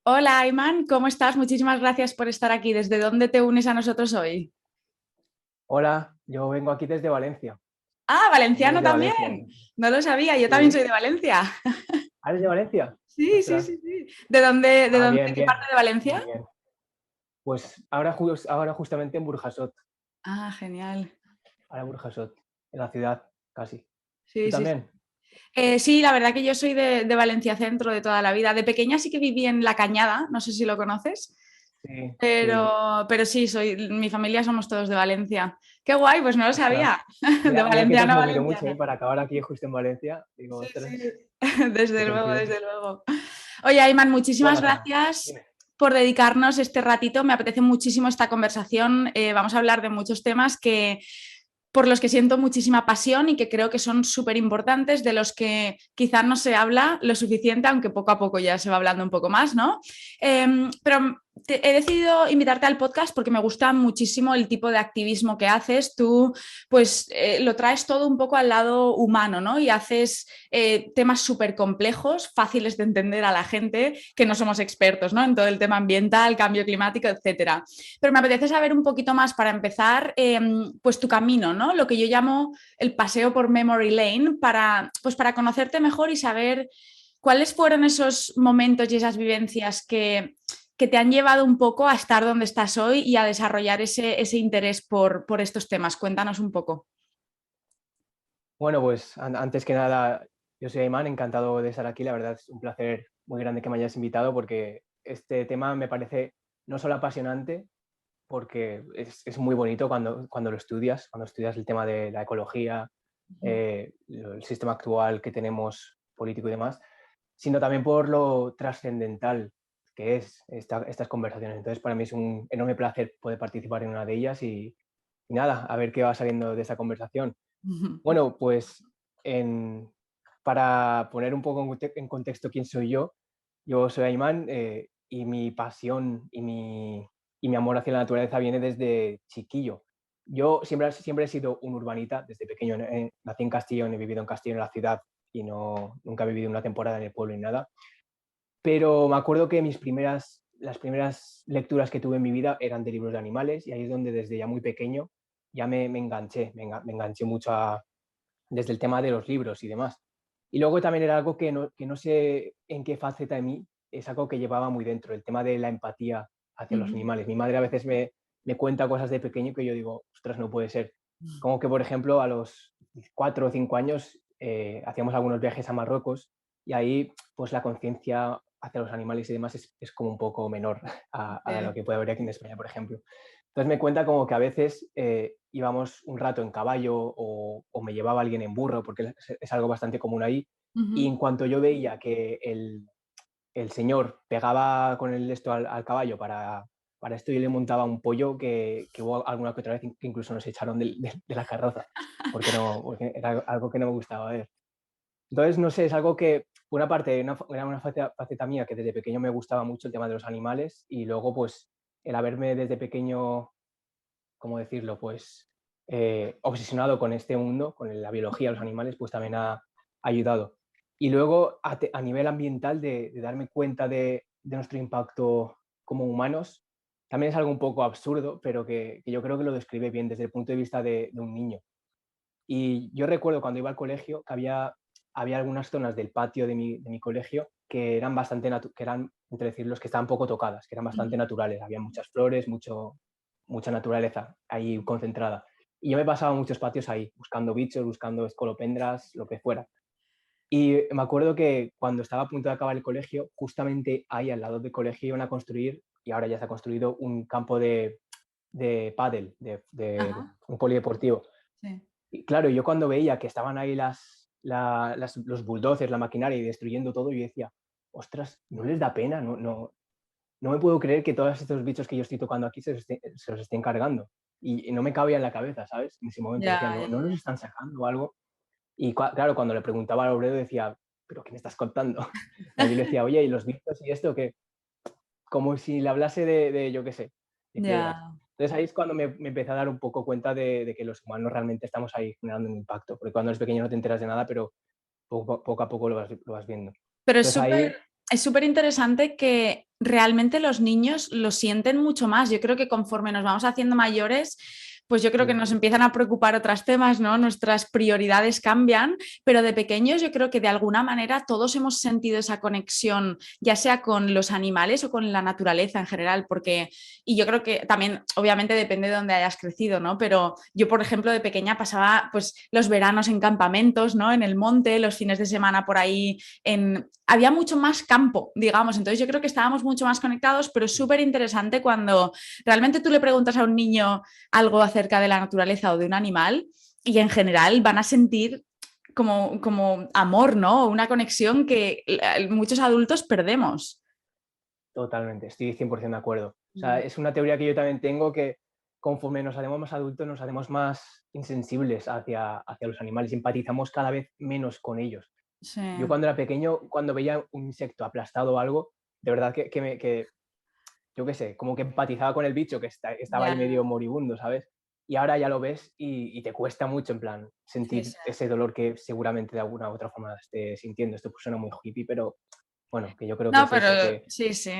Hola, Ayman, ¿cómo estás? Muchísimas gracias por estar aquí. ¿Desde dónde te unes a nosotros hoy? Hola, yo vengo aquí desde Valencia. Ah, Vengo valenciano desde Valencia. también. No lo sabía, yo también soy ¿Sí? de Valencia. ¿Ah, eres de Valencia? Sí, sí, Ostras. sí, sí. ¿De dónde, Bien, qué parte bien. de Muy Valencia? bien. Pues ahora justamente en Burjasot. Ah, genial. Ahora en Burjasot, en la ciudad, casi. ¿Tú Sí, sí, sí. también? Sí, la verdad que yo soy de Valencia Centro de toda la vida. De pequeña sí que viví en La Cañada, no sé si lo conoces, Sí, sí. pero sí, mi familia somos todos de Valencia. Qué guay, pues no lo Ostras. sabía. De Mira que te has valenciano a movido mucho, ¿eh? valenciana. Para acabar aquí justo en Valencia. Digo, Sí, ostras, sí, qué desde luego, coincidencia. desde luego. Oye, Ayman, muchísimas Bueno, Sara, gracias dime. por dedicarnos este ratito. Me apetece muchísimo esta conversación. Vamos a hablar de muchos temas por los que siento muchísima pasión y que creo que son súper importantes, de los que quizás no se habla lo suficiente, aunque poco a poco ya se va hablando un poco más, ¿no? Pero he decidido invitarte al podcast porque me gusta muchísimo el tipo de activismo que haces. Tú, pues, lo traes todo un poco al lado humano, ¿no? Y haces temas súper complejos, fáciles de entender a la gente, que no somos expertos, ¿no? En todo el tema ambiental, cambio climático, etcétera. Pero me apetece saber un poquito más para empezar, pues tu camino, ¿no? Lo que yo llamo el paseo por Memory Lane, pues para conocerte mejor y saber cuáles fueron esos momentos y esas vivencias que te han llevado un poco a estar donde estás hoy y a desarrollar ese interés por estos temas. Cuéntanos un poco. Bueno, pues antes que nada, yo soy Ayman, encantado de estar aquí. La verdad es un placer muy grande que me hayas invitado porque este tema me parece no solo apasionante, porque es muy bonito cuando lo estudias, cuando estudias el tema de la ecología, el sistema actual que tenemos político y demás, sino también por lo trascendental que es estas conversaciones. Entonces, para mí es un enorme placer poder participar en una de ellas y nada, a ver qué va saliendo de esta conversación. Bueno, pues en- para poner un poco en contexto quién soy yo soy Ayman, y mi pasión y mi amor hacia la naturaleza viene desde chiquillo. Yo siempre he sido un urbanita, desde pequeño nací en Castellón, he vivido en Castellón, en la ciudad, y nunca he vivido una temporada en el pueblo ni nada. Pero me acuerdo que las primeras lecturas que tuve en mi vida eran de libros de animales, y ahí es donde desde ya muy pequeño ya me enganché, me enganché mucho desde el tema de los libros y demás. Y luego también era algo que no sé en qué faceta de mí, es algo que llevaba muy dentro, el tema de la empatía hacia los animales. Mi madre a veces me cuenta cosas de pequeño que yo digo, ostras, no puede ser. Como que, por ejemplo, a los 4 o 5 años hacíamos algunos viajes a Marruecos y ahí pues la conciencia hacia los animales y demás es como un poco menor a lo que puede haber aquí en España, por ejemplo. Entonces me cuenta como que a veces íbamos un rato en caballo o me llevaba alguien en burro, porque es algo bastante común ahí, y en cuanto yo veía que el señor pegaba con el esto al caballo para esto, yo le montaba un pollo que hubo alguna que otra vez que incluso nos echaron de la carroza, porque era algo que no me gustaba ver. Entonces, no sé, es algo que, por una parte, era una faceta mía que desde pequeño me gustaba mucho el tema de los animales y luego, pues, el haberme desde pequeño, ¿cómo decirlo? Pues obsesionado con este mundo, con la biología, los animales, pues también ha ayudado. Y luego a nivel ambiental, de darme cuenta de nuestro impacto como humanos, también es algo un poco absurdo, pero que yo creo que lo describe bien desde el punto de vista de un niño. Y yo recuerdo cuando iba al colegio que había algunas zonas del patio de mi colegio que eran que eran, entre decir, los que estaban poco tocadas, que eran bastante naturales. Había muchas flores, mucha naturaleza ahí concentrada. Y yo me pasaba muchos patios ahí, buscando bichos, buscando escolopendras, lo que fuera. Y me acuerdo que cuando estaba a punto de acabar el colegio, justamente ahí al lado del colegio iban a construir, y ahora ya se ha construido, un campo de pádel, de Ajá, un polideportivo. sí. Y claro, yo cuando veía que estaban ahí los bulldozers, la maquinaria y destruyendo todo, yo decía, ostras, ¿no les da pena? No me puedo creer que todos estos bichos que yo estoy tocando aquí se los estén cargando. Y no me cabía en la cabeza, ¿sabes? En ese momento decía, Ya, ¿no, ya, no los ya. están sacando o algo? Y claro, cuando le preguntaba al obrero decía, ¿pero qué me estás contando? Yo le decía, oye, ¿y los bichos y esto qué? Como si le hablase yo qué sé, de piedras. Ya. Entonces ahí es cuando me empecé a dar un poco cuenta de que los humanos realmente estamos ahí generando un impacto, porque cuando eres pequeño no te enteras de nada, pero poco a poco lo vas viendo. Pero es Entonces súper ahí, es súper interesante que realmente los niños lo sienten mucho más. Yo creo que conforme nos vamos haciendo mayores, pues yo creo que Sí, nos empiezan a preocupar otros temas, ¿no? Nuestras prioridades cambian, pero de pequeños yo creo que de alguna manera todos hemos sentido esa conexión, ya sea con los animales o con la naturaleza en general, porque, y yo creo que también, obviamente depende de dónde hayas crecido, ¿no? Pero yo, por ejemplo, de pequeña pasaba pues los veranos en campamentos, ¿no? En el monte, los fines de semana por ahí había mucho más campo, digamos, entonces yo creo que estábamos mucho más conectados, pero es súper interesante cuando realmente tú le preguntas a un niño algo acerca de la naturaleza o de un animal y en general van a sentir como amor, ¿no? Una conexión que muchos adultos perdemos. totalmente, estoy 100% de acuerdo. O sea, es una teoría que yo también tengo, que conforme nos hacemos más adultos nos hacemos más insensibles hacia los animales, empatizamos cada vez menos con ellos. Sí, Yo cuando era pequeño, cuando veía un insecto aplastado o algo, de verdad que yo qué sé, como que empatizaba con el bicho que estaba ahí ya, medio moribundo, ¿sabes? Y ahora ya lo ves y te cuesta mucho, en plan, sí, sentir sí. ese dolor que seguramente de alguna u otra forma esté sintiendo. Esto pues suena muy hippie, pero bueno, que yo creo que No, es eso, pero que sí, sí.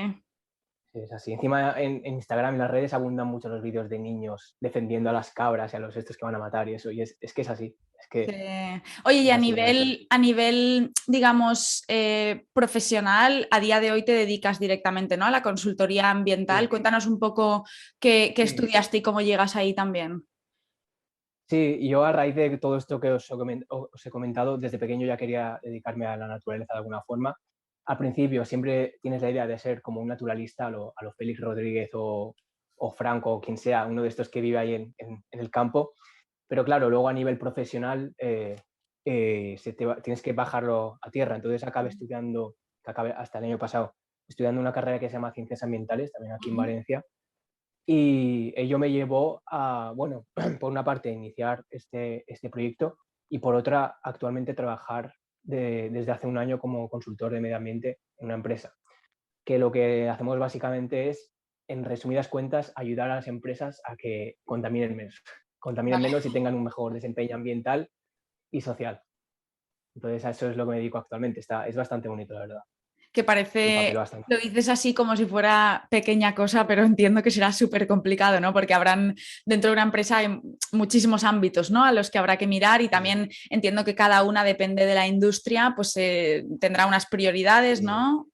es así. Encima en Instagram, en las redes, abundan mucho los vídeos de niños defendiendo a las cabras y a los estos que van a matar y eso, y es que es así, Sí. Oye, y es así, la verdad. a nivel, digamos, profesional, a día de hoy te dedicas directamente, ¿no? A la consultoría ambiental. Sí, Cuéntanos un poco qué sí. estudiaste y cómo llegas ahí también. Sí, y yo a raíz de todo esto que os he comentado, desde pequeño ya quería dedicarme a la naturaleza de alguna forma. Al principio siempre tienes la idea de ser como un naturalista a lo Félix Rodríguez o Franco o quien sea, uno de estos que vive ahí en el campo, pero claro, luego a nivel profesional tienes que bajarlo a tierra. Entonces acabé estudiando, que acabé hasta el año pasado, estudiando una carrera que se llama Ciencias Ambientales, también aquí en Ujú. Valencia, y ello me llevó a, bueno, por una parte, iniciar este proyecto y por otra, actualmente trabajar desde hace un año como consultor de medio ambiente en una empresa. Que lo que hacemos básicamente es, en resumidas cuentas, ayudar a las empresas a que contaminen Vale. menos y tengan un mejor desempeño ambiental y social. Entonces, a eso es lo que me dedico actualmente. Es bastante bonito, la verdad. Que Me parece, papel bastante. lo dices así como si fuera pequeña cosa, pero entiendo que será súper complicado, ¿no? Porque habrán dentro de una empresa hay muchísimos ámbitos, ¿no? A los que habrá que mirar y Mm, también entiendo que cada una depende de la industria, pues tendrá unas prioridades, sí. ¿no?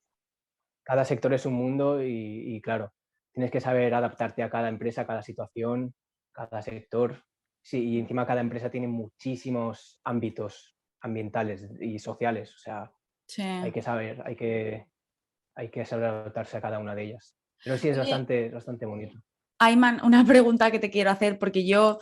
Cada sector es un mundo y claro, tienes que saber adaptarte a cada empresa, a cada situación, cada sector. Sí, y encima cada empresa tiene muchísimos ámbitos ambientales y sociales, o sea, Sí. hay que saber, hay que saber adaptarse a cada una de ellas. Pero sí es Oye, bastante bonito. Ayman, una pregunta que te quiero hacer, porque yo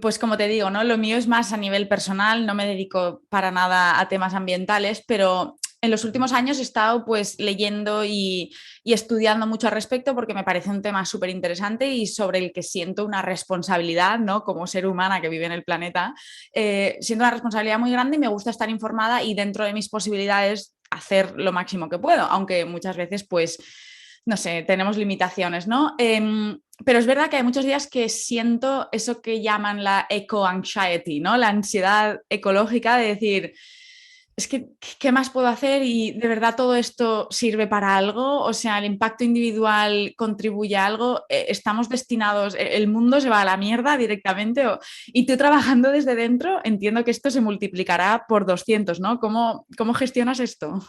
pues como te digo, ¿no? Lo mío es más a nivel personal, no me dedico para nada a temas ambientales, pero en los Ujú. últimos años he estado pues leyendo y estudiando mucho al respecto porque me parece un tema súper interesante y sobre el que siento una responsabilidad, ¿no? Como ser humana que vive en el planeta, siento una responsabilidad muy grande y me gusta estar informada y dentro de mis posibilidades hacer lo máximo que puedo, aunque muchas veces pues no sé, tenemos limitaciones, ¿no? Pero es verdad que hay muchos días que siento eso que llaman la eco-anxiety, ¿no? La ansiedad ecológica de decir, es que, ¿qué más puedo hacer? Y de verdad todo esto sirve para algo, o sea, el impacto individual contribuye a algo, estamos destinados, el mundo se va a la mierda directamente, y tú trabajando desde dentro, entiendo que esto se multiplicará por 200, ¿no? ¿Cómo gestionas esto?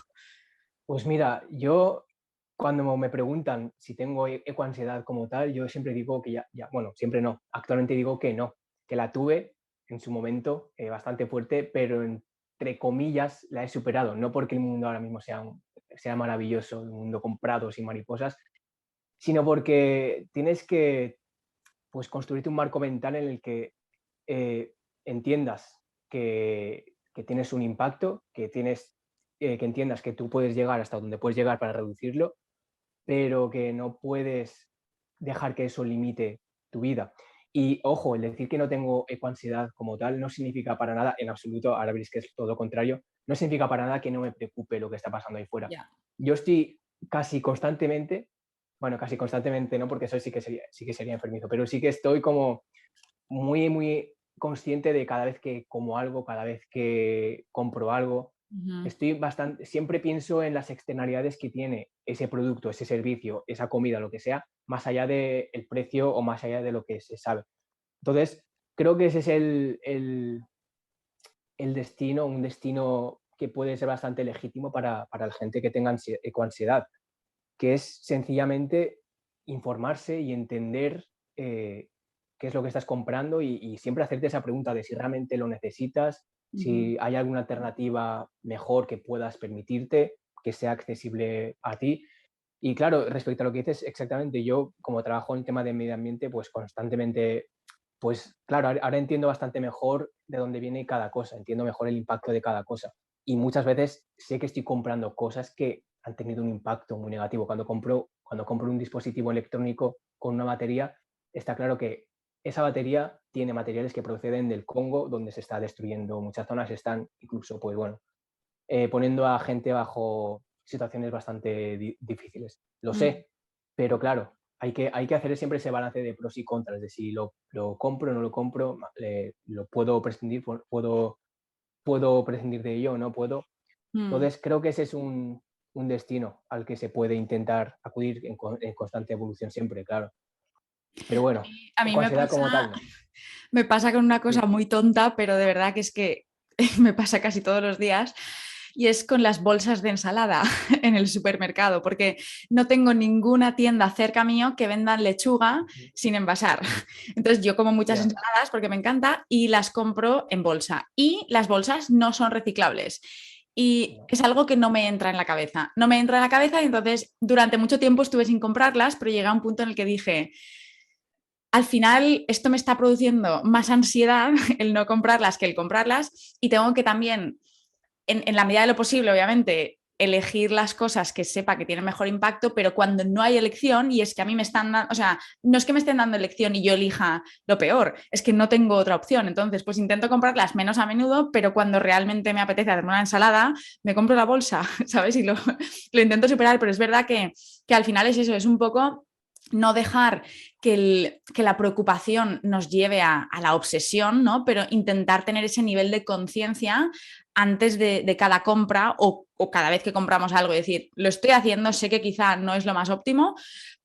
Pues mira, yo cuando me preguntan si tengo ecoansiedad como tal, yo siempre digo que bueno, siempre no, actualmente digo que no, que la tuve en su momento bastante fuerte, pero entre comillas la he superado, no porque el mundo ahora mismo sea maravilloso, un mundo con prados y mariposas, sino porque tienes que pues construirte un marco mental en el que eh, entiendas que tienes un impacto, que entiendas que tú puedes llegar hasta donde puedes llegar para reducirlo, pero que no puedes dejar que eso limite tu vida. Y ojo, el decir que no tengo ecoansiedad como tal no significa para nada, en absoluto, ahora veréis que es todo lo contrario, no significa para nada que no me preocupe lo que está pasando ahí fuera. Ya. Yo estoy casi constantemente, bueno, casi constantemente no, porque eso sí que sería enfermizo, pero sí que estoy como muy, muy consciente de cada vez que como algo, cada vez que compro algo, Ujú. Siempre pienso en las externalidades que tiene ese producto, ese servicio, esa comida, lo que sea, más allá del precio o más allá de lo que se sabe. Entonces, creo que ese es el destino, un destino que puede ser bastante legítimo para la gente que tenga ecoansiedad, que es sencillamente informarse y entender qué es lo que estás comprando y siempre hacerte esa pregunta de si realmente lo necesitas, Ujú. si hay alguna alternativa mejor que puedas permitirte, que sea accesible a ti. Y claro, respecto a lo que dices, exactamente, yo como trabajo en el tema de medio ambiente, pues constantemente, pues claro, ahora entiendo bastante mejor de dónde viene cada cosa, entiendo mejor el impacto de cada cosa. Y muchas veces sé que estoy comprando cosas que han tenido un impacto muy negativo. Cuando compro un dispositivo electrónico con una batería, está claro que esa batería tiene materiales que proceden del Congo, donde se está destruyendo muchas zonas, están incluso, pues bueno, poniendo a gente bajo situaciones bastante difíciles. Lo Mm. sé, pero claro, hay que hacer siempre ese balance de pros y contras, de si lo compro o no lo compro, lo puedo prescindir, puedo prescindir de ello o no puedo. Mm. Entonces, creo que ese es un destino al que se puede intentar acudir en constante evolución siempre, claro. Pero bueno, A mí ansiedad como tal, no. me pasa con una cosa Dime. muy tonta, pero de verdad que es que me pasa casi todos los días, y es con las bolsas de ensalada en el supermercado, porque no tengo ninguna tienda cerca mío que vendan lechuga sin envasar. Entonces yo como muchas Ya, ensaladas porque me encanta y las compro en bolsa. Y las bolsas no son reciclables. Y no, es algo que no me entra en la cabeza. No me entra en la cabeza y entonces durante mucho tiempo estuve sin comprarlas, pero llegué a un punto en el que dije, al final esto me está produciendo más ansiedad el no comprarlas que el comprarlas y tengo que también, en la medida de lo posible, obviamente, elegir las cosas que sepa que tienen mejor impacto, pero cuando no hay elección y es que a mí me están dando, o sea, no es que me estén dando elección y yo elija lo peor, es que no tengo otra opción. Entonces, pues intento comprarlas menos a menudo, pero cuando realmente me apetece hacerme una ensalada, me compro la bolsa, ¿sabes? Y lo intento superar, pero es verdad que al final es eso, es un poco no dejar que la preocupación nos lleve a la obsesión, ¿no? Pero intentar tener ese nivel de conciencia antes de cada compra o cada vez que compramos algo. Es decir, lo estoy haciendo, sé que quizá no es lo más óptimo,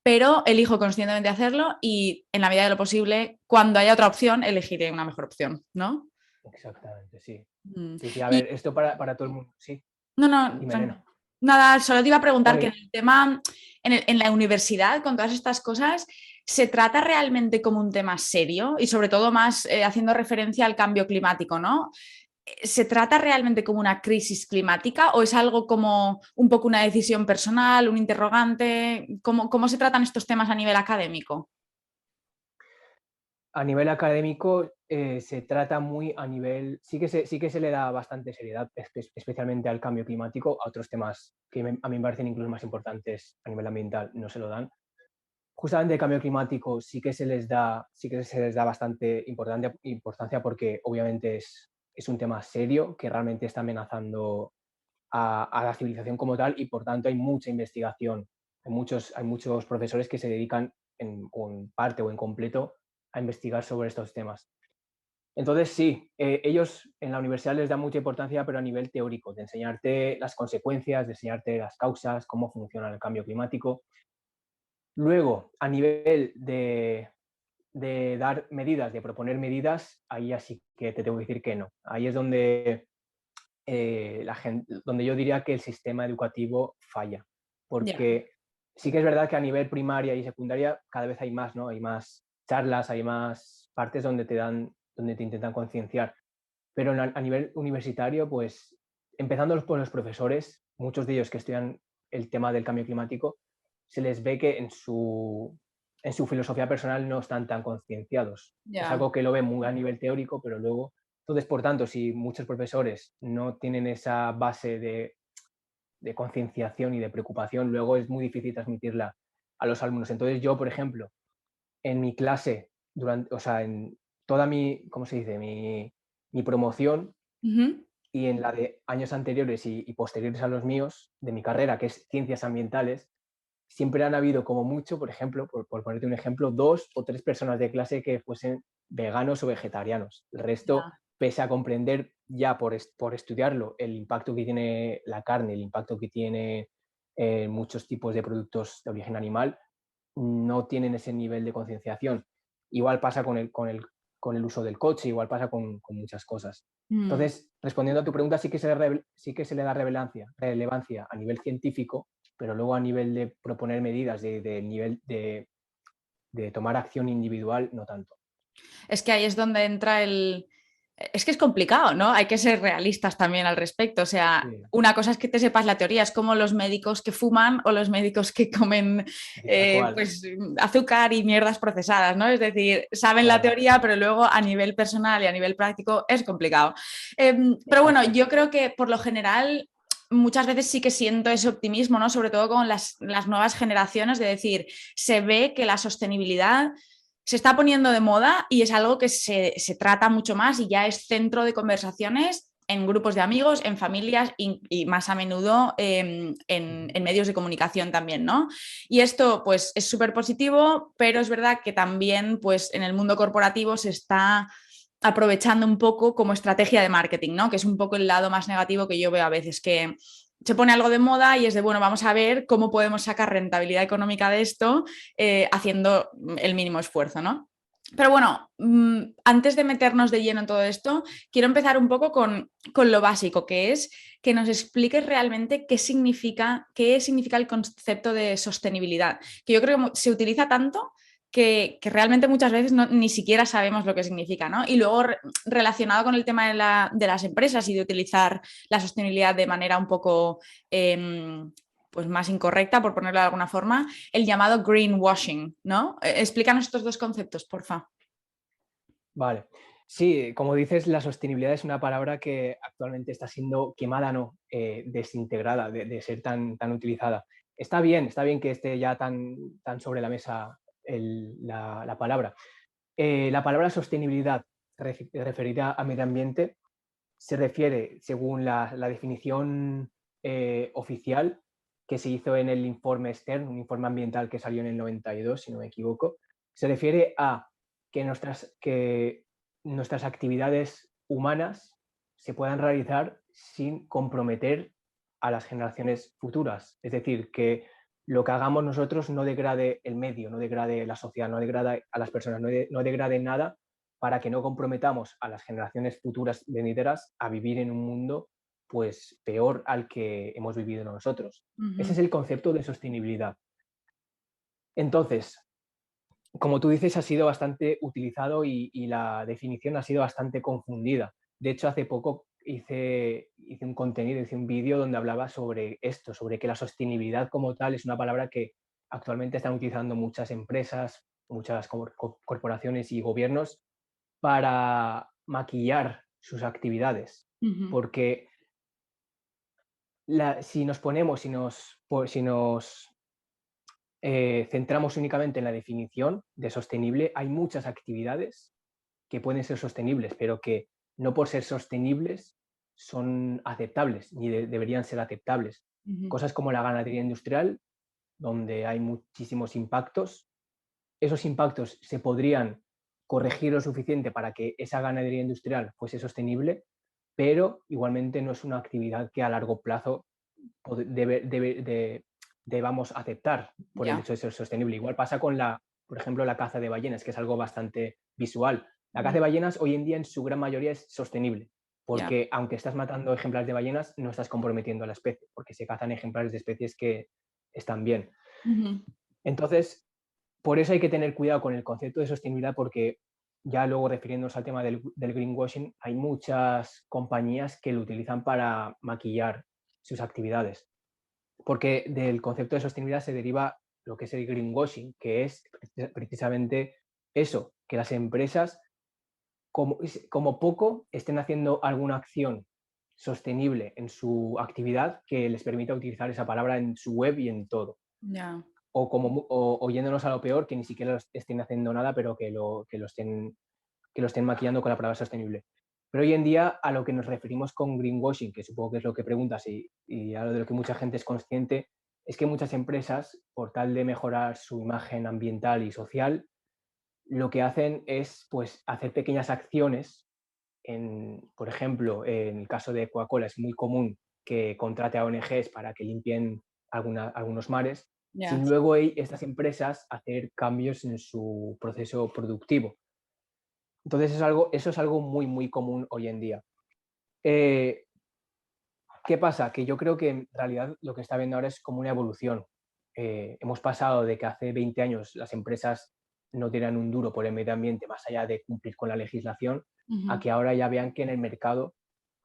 pero elijo conscientemente hacerlo y en la medida de lo posible, cuando haya otra opción, elegiré una mejor opción, ¿no? exactamente, sí. Mm. Sí, sí, a Y ver, esto para todo el mundo, sí, no, no, dime, Elena. nada, solo te iba a preguntar Bueno, que en el tema, en la universidad, con todas estas cosas, ¿se trata realmente como un tema serio? Y sobre todo más haciendo referencia al cambio climático, ¿no? ¿Se trata realmente como una crisis climática o es algo como un poco una decisión personal, un interrogante? ¿Cómo se tratan estos temas a nivel académico? a nivel académico se trata muy a nivel, sí que se le da bastante seriedad, especialmente al cambio climático, a otros temas que a mí me parecen incluso más importantes a nivel ambiental, no se lo dan. Justamente el cambio climático sí que se les da bastante importancia porque obviamente es un tema serio que realmente está amenazando a la civilización como tal y por tanto hay mucha investigación. Hay muchos profesores que se dedican o en parte o en completo a investigar sobre estos temas. Entonces, sí, ellos en la universidad les dan mucha importancia, pero a nivel teórico, de enseñarte las consecuencias, de enseñarte las causas, cómo funciona el cambio climático. Luego, a nivel de dar medidas, de proponer medidas, ahí así que te tengo que decir que no. Ahí es donde yo diría que el sistema educativo falla, Ya. porque sí que es verdad que a nivel primaria y secundaria cada vez hay más, ¿no? Hay más charlas, hay más partes donde te intentan concienciar, pero a nivel universitario, pues empezando por los profesores, muchos de ellos que estudian el tema del cambio climático, se les ve que en su filosofía personal no están tan concienciados. Es Ya. algo que lo ven muy a nivel teórico, pero luego entonces, por tanto, si muchos profesores no tienen esa base de concienciación y de preocupación, luego es muy difícil transmitirla a los alumnos. Entonces, yo, por ejemplo, en mi clase, o sea, en toda ¿cómo se dice? Mi promoción Ujú. y en la de años anteriores y posteriores a los míos, de mi carrera, que es ciencias ambientales, siempre han habido como mucho, por ejemplo, por ponerte un ejemplo, 2 o 3 personas de clase que fuesen veganos o vegetarianos. El resto Ya. pese a comprender ya por estudiarlo el impacto que tiene la carne, el impacto que tiene muchos tipos de productos de origen animal, no tienen ese nivel de concienciación. Igual pasa con el uso del coche, igual pasa con muchas cosas. Mm. Entonces, respondiendo a tu pregunta, sí que se le da relevancia a nivel científico, pero luego a nivel de proponer medidas, de nivel de tomar acción individual, no tanto. Es que ahí es donde entra el... Es que es complicado, ¿no? Hay que ser realistas también al respecto. O sea, Sí, una cosa es que te sepas la teoría, es como los médicos que fuman o los médicos que comen sí, tal cual, pues azúcar y mierdas procesadas, ¿no? Es decir, saben la claro, teoría, pero luego a nivel personal y a nivel práctico es complicado. Pero bueno, exacto. yo creo que por lo general muchas veces sí que siento ese optimismo, ¿no? Sobre todo con las nuevas generaciones, de decir, se ve que la sostenibilidad se está poniendo de moda y es algo que se trata mucho más y ya es centro de conversaciones en grupos de amigos, en familias y más a menudo en medios de comunicación también, ¿no? Y esto pues es súper positivo, pero es verdad que también pues en el mundo corporativo se está aprovechando un poco como estrategia de marketing, ¿no? Que es un poco el lado más negativo que yo veo a veces, que se pone algo de moda y es de, bueno, vamos a ver cómo podemos sacar rentabilidad económica de esto haciendo el mínimo esfuerzo, ¿no? Pero bueno, antes de meternos de lleno en todo esto, quiero empezar un poco con lo básico, que es que nos expliques realmente qué significa el concepto de sostenibilidad, que yo creo que se utiliza tanto que realmente muchas veces ni siquiera sabemos lo que significa, ¿no? Y luego relacionado con el tema de las empresas y de utilizar la sostenibilidad de manera un poco pues más incorrecta, por ponerlo de alguna forma, el llamado greenwashing, ¿no? Explícanos estos dos conceptos, porfa. Vale. Sí, como dices, la sostenibilidad es una palabra que actualmente está siendo quemada, no, desintegrada de ser tan utilizada. Está bien que esté ya tan sobre la mesa la palabra. La palabra sostenibilidad referida a medio ambiente se refiere, según la definición oficial que se hizo en el informe Stern, un informe ambiental que salió en el 92, si no me equivoco, se refiere a que nuestras actividades humanas se puedan realizar sin comprometer a las generaciones futuras. Es decir, que lo que hagamos nosotros no degrade el medio, no degrade la sociedad, no degrade a las personas, no degrade nada para que no comprometamos a las generaciones futuras venideras a vivir en un mundo pues peor al que hemos vivido nosotros. Uh Ese -huh. es el concepto de sostenibilidad. Entonces, como tú dices, ha sido bastante utilizado y la definición ha sido bastante confundida. De hecho, hace poco hice un contenido, hice un vídeo donde hablaba sobre esto, sobre que la sostenibilidad como tal es una palabra que actualmente están utilizando muchas empresas, muchas corporaciones y gobiernos para maquillar sus actividades. Uh -huh. Porque si nos ponemos, si nos centramos únicamente en la definición de sostenible, hay muchas actividades que pueden ser sostenibles, pero que no por ser sostenibles son aceptables, ni deberían ser aceptables. Uh -huh. Cosas como la ganadería industrial, donde hay muchísimos impactos. Esos impactos se podrían corregir lo suficiente para que esa ganadería industrial fuese sostenible, pero igualmente no es una actividad que a largo plazo debamos aceptar por el Ya. hecho de ser sostenible. Igual pasa con por ejemplo, la caza de ballenas, que es algo bastante visual. La caza Uh de ballenas hoy en día en su gran mayoría es sostenible, -huh. porque aunque estás matando ejemplares de ballenas, no estás comprometiendo a la especie, porque se cazan ejemplares de especies que están bien. Uh -huh. Entonces, por eso hay que tener cuidado con el concepto de sostenibilidad, porque ya luego refiriéndonos al tema del greenwashing, hay muchas compañías que lo utilizan para maquillar sus actividades. Porque del concepto de sostenibilidad se deriva lo que es el greenwashing, que es precisamente eso, que las empresas como poco estén haciendo alguna acción sostenible en su actividad que les permita utilizar esa palabra en su web y en todo. Ya. O yéndonos a lo peor, que ni siquiera estén haciendo nada, pero que lo estén maquillando con la palabra sostenible. Pero hoy en día a lo que nos referimos con greenwashing, que supongo que es lo que preguntas y a lo de lo que mucha gente es consciente, es que muchas empresas, por tal de mejorar su imagen ambiental y social, lo que hacen es pues, hacer pequeñas acciones por ejemplo, en el caso de Coca-Cola es muy común que contrate a ONGs para que limpien algunos mares, Ya. sin luego estas empresas hacer cambios en su proceso productivo. Entonces eso es algo muy, muy común hoy en día. Eh, ¿Qué pasa? Que yo creo que en realidad lo que está viendo ahora es como una evolución. Hemos pasado de que hace 20 años las empresas no tenían un duro por el medio ambiente más allá de cumplir con la legislación, a que ahora ya vean que en el mercado,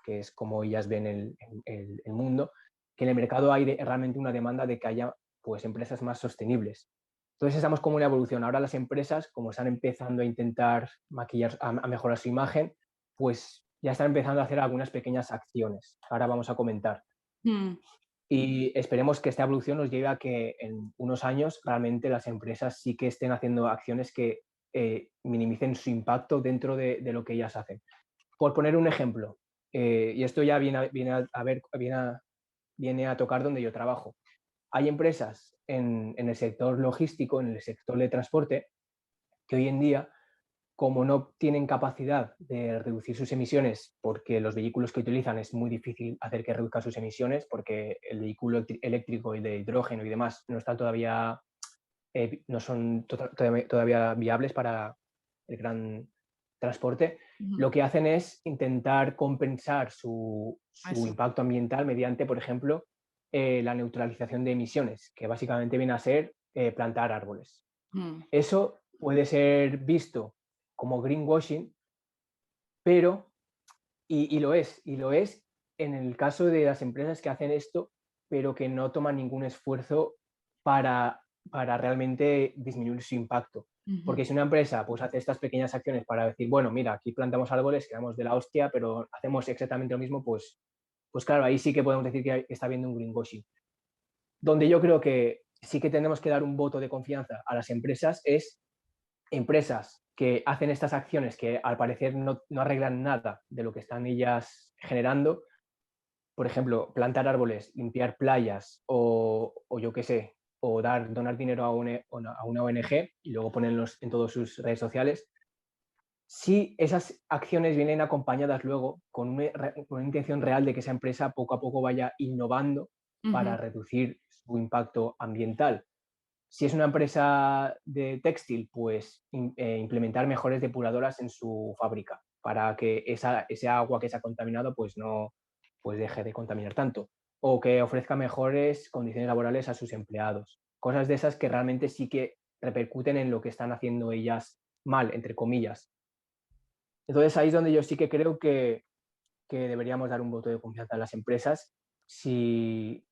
que es como ellas ven el mundo, que en el mercado hay realmente una demanda de que haya pues, empresas más sostenibles. Entonces estamos como una evolución. Ahora las empresas, como están empezando a intentar maquillar, a mejorar su imagen, pues ya están empezando a hacer algunas pequeñas acciones. Ahora vamos a comentar. Mm. Y esperemos que esta evolución nos lleve a que en unos años realmente las empresas sí que estén haciendo acciones que minimicen su impacto dentro de lo que ellas hacen. Por poner un ejemplo, y esto ya viene a tocar donde yo trabajo. Hay empresas en el sector logístico, en el sector de transporte, que hoy en día, como no tienen capacidad de reducir sus emisiones, porque los vehículos que utilizan es muy difícil hacer que reduzcan sus emisiones, porque el vehículo eléctrico y de hidrógeno y demás no están todavía, no son todavía viables para el gran transporte, lo que hacen es intentar compensar su Eso. impacto ambiental mediante, por ejemplo, la neutralización de emisiones, que básicamente viene a ser plantar árboles. Mm. Eso puede ser visto como greenwashing, pero, y lo es en el caso de las empresas que hacen esto, pero que no toman ningún esfuerzo para realmente disminuir su impacto. Porque si una empresa pues, hace estas pequeñas acciones para decir, bueno, mira, aquí plantamos árboles, quedamos de la hostia, pero hacemos exactamente lo mismo, pues claro, ahí sí que podemos decir que está habiendo un greenwashing. Donde yo creo que sí que tenemos que dar un voto de confianza a las empresas es empresas que hacen estas acciones que al parecer no arreglan nada de lo que están ellas generando. Por ejemplo, plantar árboles, limpiar playas o yo qué sé, o donar dinero a una ONG y luego ponerlos en todas sus redes sociales. Si esas acciones vienen acompañadas luego con una intención real de que esa empresa poco a poco vaya innovando para reducir su impacto ambiental. Si es una empresa de textil, pues implementar mejores depuradoras en su fábrica para que ese agua que se ha contaminado pues no pues deje de contaminar tanto. O que ofrezca mejores condiciones laborales a sus empleados. Cosas de esas que realmente sí que repercuten en lo que están haciendo ellas mal, entre comillas. Entonces ahí es donde yo sí que creo que deberíamos dar un voto de confianza a las empresas si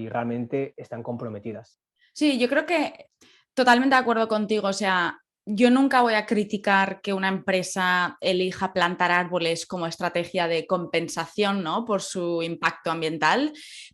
realmente están comprometidas. Sí, yo creo que totalmente de acuerdo contigo. O sea, yo nunca voy a criticar que una empresa elija plantar árboles como estrategia de compensación, ¿no? Por su impacto ambiental,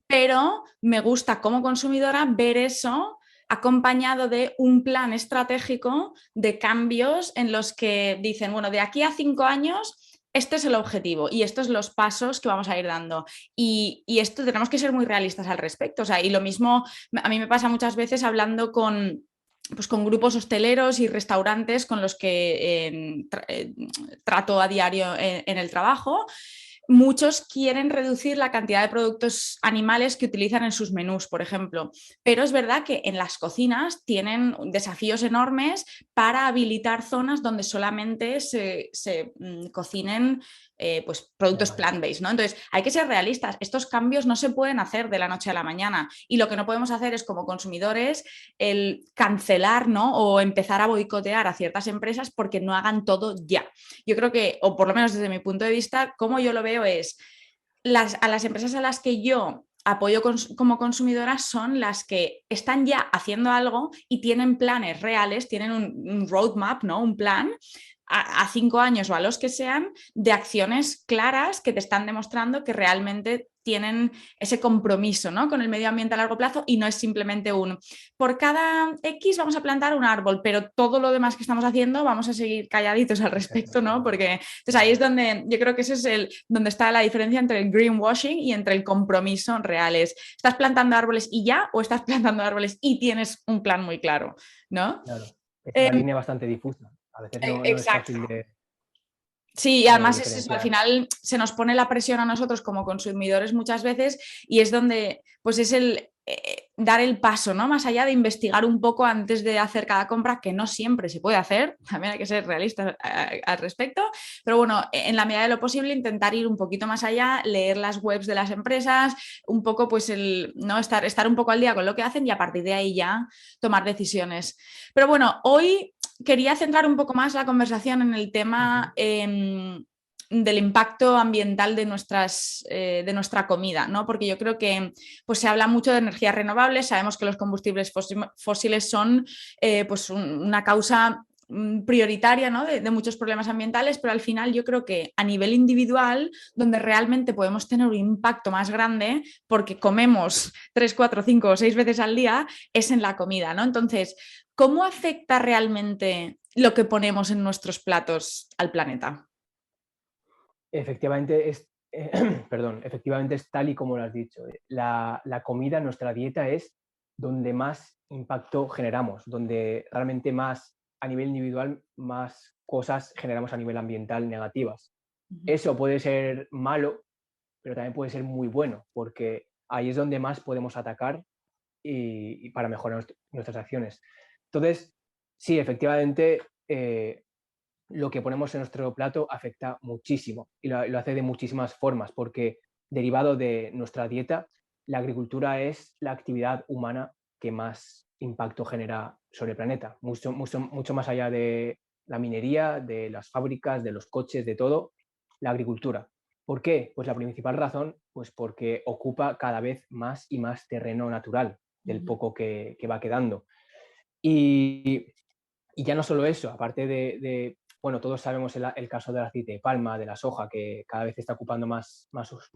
pero me gusta como consumidora ver eso acompañado de un plan estratégico de cambios en los que dicen, bueno, de aquí a 5 años este es el objetivo y estos son los pasos que vamos a ir dando. Y esto tenemos que ser muy realistas al respecto. O sea, y lo mismo a mí me pasa muchas veces hablando pues con grupos hosteleros y restaurantes con los que trato a diario en el trabajo. Muchos quieren reducir la cantidad de productos animales que utilizan en sus menús, por ejemplo, pero es verdad que en las cocinas tienen desafíos enormes para habilitar zonas donde solamente se cocinen pues, productos plant-based, ¿no? Entonces, hay que ser realistas. Estos cambios no se pueden hacer de la noche a la mañana y lo que no podemos hacer es, como consumidores, el cancelar, ¿no? O empezar a boicotear a ciertas empresas porque no hagan todo ya. Yo creo que, o por lo menos desde mi punto de vista, como yo lo veo es a las empresas a las que yo apoyo como consumidora son las que están ya haciendo algo y tienen planes reales, tienen un roadmap, ¿no? Un plan a 5 años o a los que sean de acciones claras que te están demostrando que realmente tienen ese compromiso, ¿no? Con el medio ambiente a largo plazo y no es simplemente por cada X vamos a plantar un árbol, pero todo lo demás que estamos haciendo vamos a seguir calladitos al respecto, ¿no? Porque entonces ahí es donde yo creo que ese es donde está la diferencia entre el greenwashing y entre el compromiso real. ¿Estás plantando árboles y ya o estás plantando árboles y tienes un plan muy claro, ¿no? Claro, es una línea bastante difusa. A veces no es Exacto. fácil de... Sí, y además es eso, al diferenciar. final se nos pone la presión a nosotros como consumidores muchas veces y es donde pues es el dar el paso, ¿no? Más allá de investigar un poco antes de hacer cada compra, que no siempre se puede hacer, también hay que ser realistas al respecto, pero bueno, en la medida de lo posible intentar ir un poquito más allá, leer las webs de las empresas, un poco pues ¿no? estar un poco al día con lo que hacen y a partir de ahí ya tomar decisiones. Pero bueno, hoy quería centrar un poco más la conversación en el tema del impacto ambiental de nuestra comida, ¿no? Porque yo creo que pues, se habla mucho de energías renovables, sabemos que los combustibles fósiles son pues una causa prioritaria, ¿no? de muchos problemas ambientales, pero al final yo creo que a nivel individual, donde realmente podemos tener un impacto más grande, porque comemos 3, 4, 5 o 6 veces al día, es en la comida, ¿no? Entonces, ¿cómo afecta realmente lo que ponemos en nuestros platos al planeta? Efectivamente es, perdón, efectivamente es tal y como lo has dicho. La comida, nuestra dieta es donde más impacto generamos, donde realmente más a nivel individual, más cosas generamos a nivel ambiental negativas. Eso puede ser malo, pero también puede ser muy bueno, porque ahí es donde más podemos atacar y para mejorar nuestras acciones. Entonces, sí, efectivamente, lo que ponemos en nuestro plato afecta muchísimo y lo hace de muchísimas formas, porque derivado de nuestra dieta, la agricultura es la actividad humana que más impacto genera sobre el planeta, mucho, mucho, mucho más allá de la minería, de las fábricas, de los coches, de todo, la agricultura. ¿Por qué? Pues la principal razón, pues porque ocupa cada vez más y más terreno natural del poco que va quedando. Y, y ya no solo eso, aparte bueno, todos sabemos el caso del aceite de palma, de la soja, que cada vez está ocupando más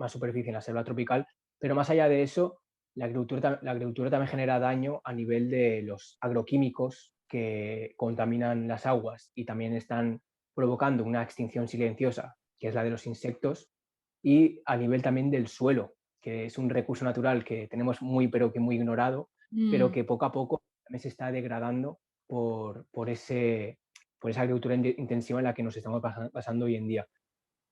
superficie en la selva tropical, pero más allá de eso, la agricultura también genera daño a nivel de los agroquímicos que contaminan las aguas y también están provocando una extinción silenciosa, que es la de los insectos, y a nivel también del suelo, que es un recurso natural que tenemos muy, pero que muy ignorado, pero Mm. que poco a poco también se está degradando por esa agricultura intensiva en la que nos estamos basando hoy en día.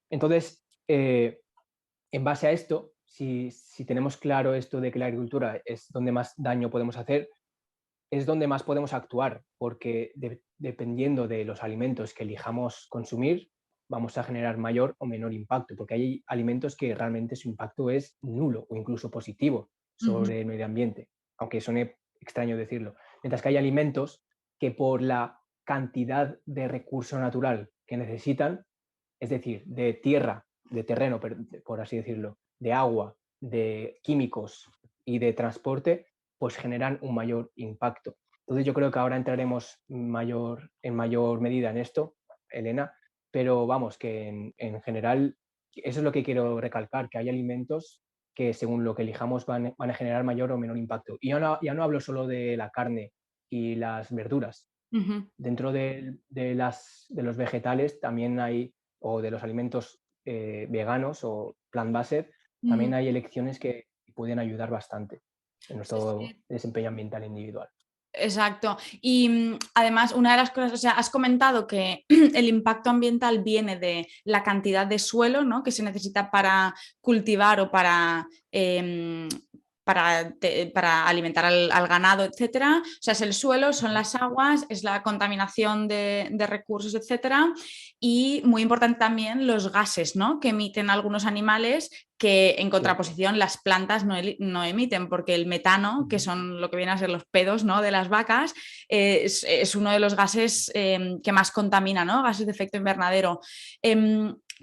Entonces, en base a esto, si tenemos claro esto de que la agricultura es donde más daño podemos hacer, es donde más podemos actuar, porque dependiendo de los alimentos que elijamos consumir, vamos a generar mayor o menor impacto, porque hay alimentos que realmente su impacto es nulo o incluso positivo Ujú. sobre el medio ambiente, aunque suene extraño decirlo. Mientras que hay alimentos que por la cantidad de recurso natural que necesitan, es decir, de tierra, de terreno, por así decirlo, de agua, de químicos y de transporte, pues generan un mayor impacto. Entonces yo creo que ahora entraremos en mayor medida en esto, Elena, pero vamos, que en general eso es lo que quiero recalcar, que hay alimentos que según lo que elijamos van a generar mayor o menor impacto. Y ya no hablo solo de la carne y las verduras. Ujú. Dentro de los vegetales también hay, o de los alimentos veganos o plant-based, Ujú. también hay elecciones que pueden ayudar bastante en Sí, nuestro sí. desempeño ambiental individual. Exacto. Y además, una de las cosas, o sea, has comentado que el impacto ambiental viene de la cantidad de suelo, ¿no? que se necesita para cultivar o para alimentar al ganado, etcétera. O sea, es el suelo, son Ujú. las aguas, es la contaminación de recursos, etcétera. Y muy importante también los gases, ¿no? que emiten algunos animales que en Cierto. contraposición las plantas no emiten, porque el metano, que Ujú. son lo que vienen a ser los pedos, ¿no? de las vacas, es uno de los gases que más contamina, ¿no? gases de efecto invernadero.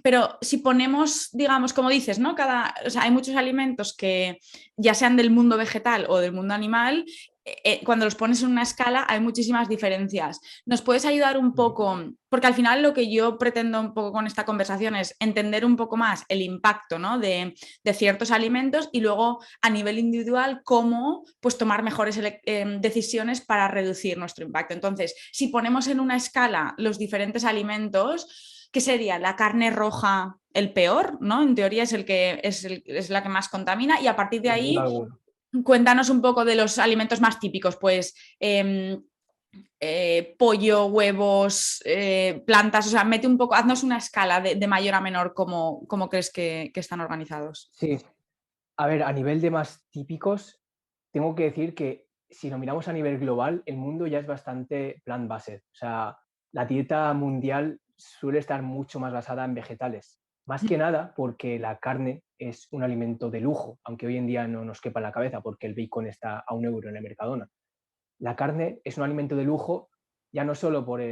Pero si ponemos, digamos, como dices, ¿no? O sea, hay muchos alimentos que ya sean del mundo vegetal o del mundo animal, cuando los pones en una escala hay muchísimas diferencias. ¿Nos puedes ayudar un Ujú. poco? Porque al final lo que yo pretendo un poco con esta conversación es entender un poco más el impacto, ¿no? de ciertos alimentos y luego a nivel individual cómo pues, tomar mejores decisiones para reducir nuestro impacto. Entonces, si ponemos en una escala los diferentes alimentos, ¿qué sería? La carne roja el peor, ¿no? En teoría es es la que más contamina y a partir de Sin duda ahí alguna. cuéntanos un poco de los alimentos más típicos, pues pollo, huevos, plantas, o sea, mete un poco, haznos una escala de mayor a menor cómo crees que están organizados. Sí, a ver, a nivel de más típicos, tengo que decir que si lo miramos a nivel global, el mundo ya es bastante plant-based. O sea, la dieta mundial suele estar mucho más basada en vegetales. Más que nada porque la carne es un alimento de lujo, aunque hoy en día no nos quepa en la cabeza porque el bacon está a 1 euro en el Mercadona. La carne es un alimento de lujo ya no solo por,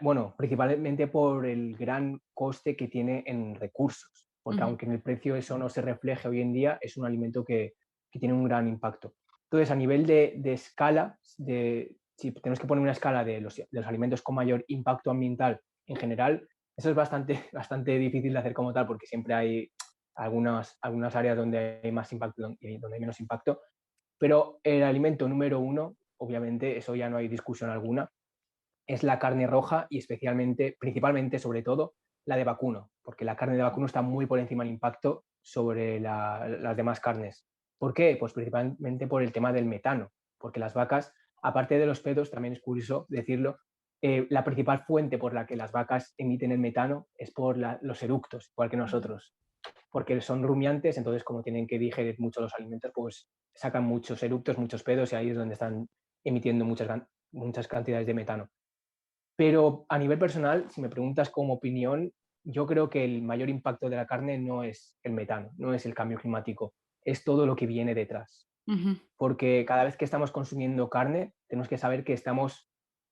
bueno, principalmente por el gran coste que tiene en recursos, porque aunque en el precio eso no se refleje hoy en día, es un alimento que tiene un gran impacto. Entonces, a nivel de escala, si tenemos que poner una escala de los alimentos con mayor impacto ambiental en general, eso es bastante, bastante difícil de hacer como tal, porque siempre hay algunas áreas donde hay más impacto y donde hay menos impacto, pero el alimento número uno, obviamente, eso ya no hay discusión alguna, es la carne roja y especialmente, principalmente, sobre todo, la de vacuno, porque la carne de vacuno está muy por encima del impacto sobre las demás carnes. ¿Por qué? Pues principalmente por el tema del metano, porque las vacas, aparte de los pedos, también es curioso decirlo, la principal fuente por la que las vacas emiten el metano es por los eructos, igual que nosotros, porque son rumiantes, entonces como tienen que digerir mucho los alimentos, pues sacan muchos eructos, muchos pedos y ahí es donde están emitiendo muchas cantidades de metano. Pero a nivel personal, si me preguntas como opinión, yo creo que el mayor impacto de la carne no es el metano, no es el cambio climático, es todo lo que viene detrás. Ujú. Porque cada vez que estamos consumiendo carne, tenemos que saber que estamos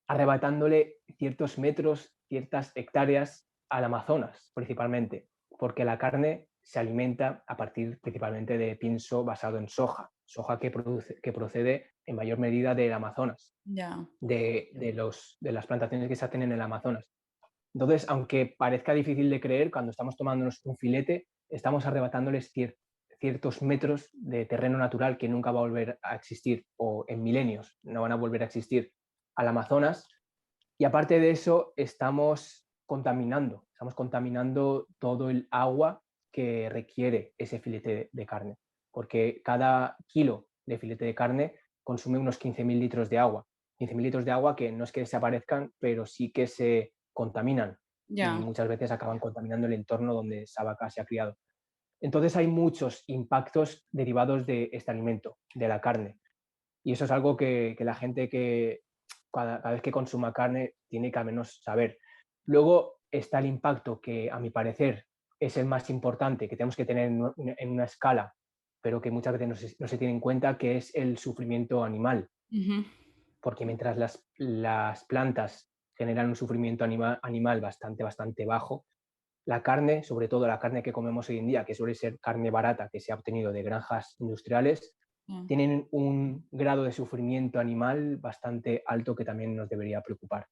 arrebatándole ciertos metros, ciertas hectáreas al Amazonas, principalmente, porque la carne se alimenta a partir principalmente de pienso basado en soja que procede en mayor medida del Amazonas, Ya. de las plantaciones que se hacen en el Amazonas. Entonces, aunque parezca difícil de creer, cuando estamos tomándonos un filete, estamos arrebatándoles ciertos metros de terreno natural que nunca va a volver a existir, o en milenios no van a volver a existir, al Amazonas. Y aparte de eso, estamos contaminando todo el agua que requiere ese filete de carne, porque cada kilo de filete de carne consume unos 15.000 litros de agua. 15.000 litros de agua que no es que desaparezcan, pero sí que se contaminan y Ya. muchas veces acaban contaminando el entorno donde esa vaca se ha criado. Entonces hay muchos impactos derivados de este alimento, de la carne. Y eso es algo que la gente que cada vez que consuma carne tiene que al menos saber. Luego está el impacto que, a mi parecer, es el más importante, que tenemos que tener en una escala, pero que muchas veces no se tiene en cuenta, que es el sufrimiento animal. Ujú. Porque mientras las plantas generan un sufrimiento animal bastante, bastante bajo, la carne, sobre todo la carne que comemos hoy en día, que suele ser carne barata que se ha obtenido de granjas industriales, Ya. tienen un grado de sufrimiento animal bastante alto que también nos debería preocupar.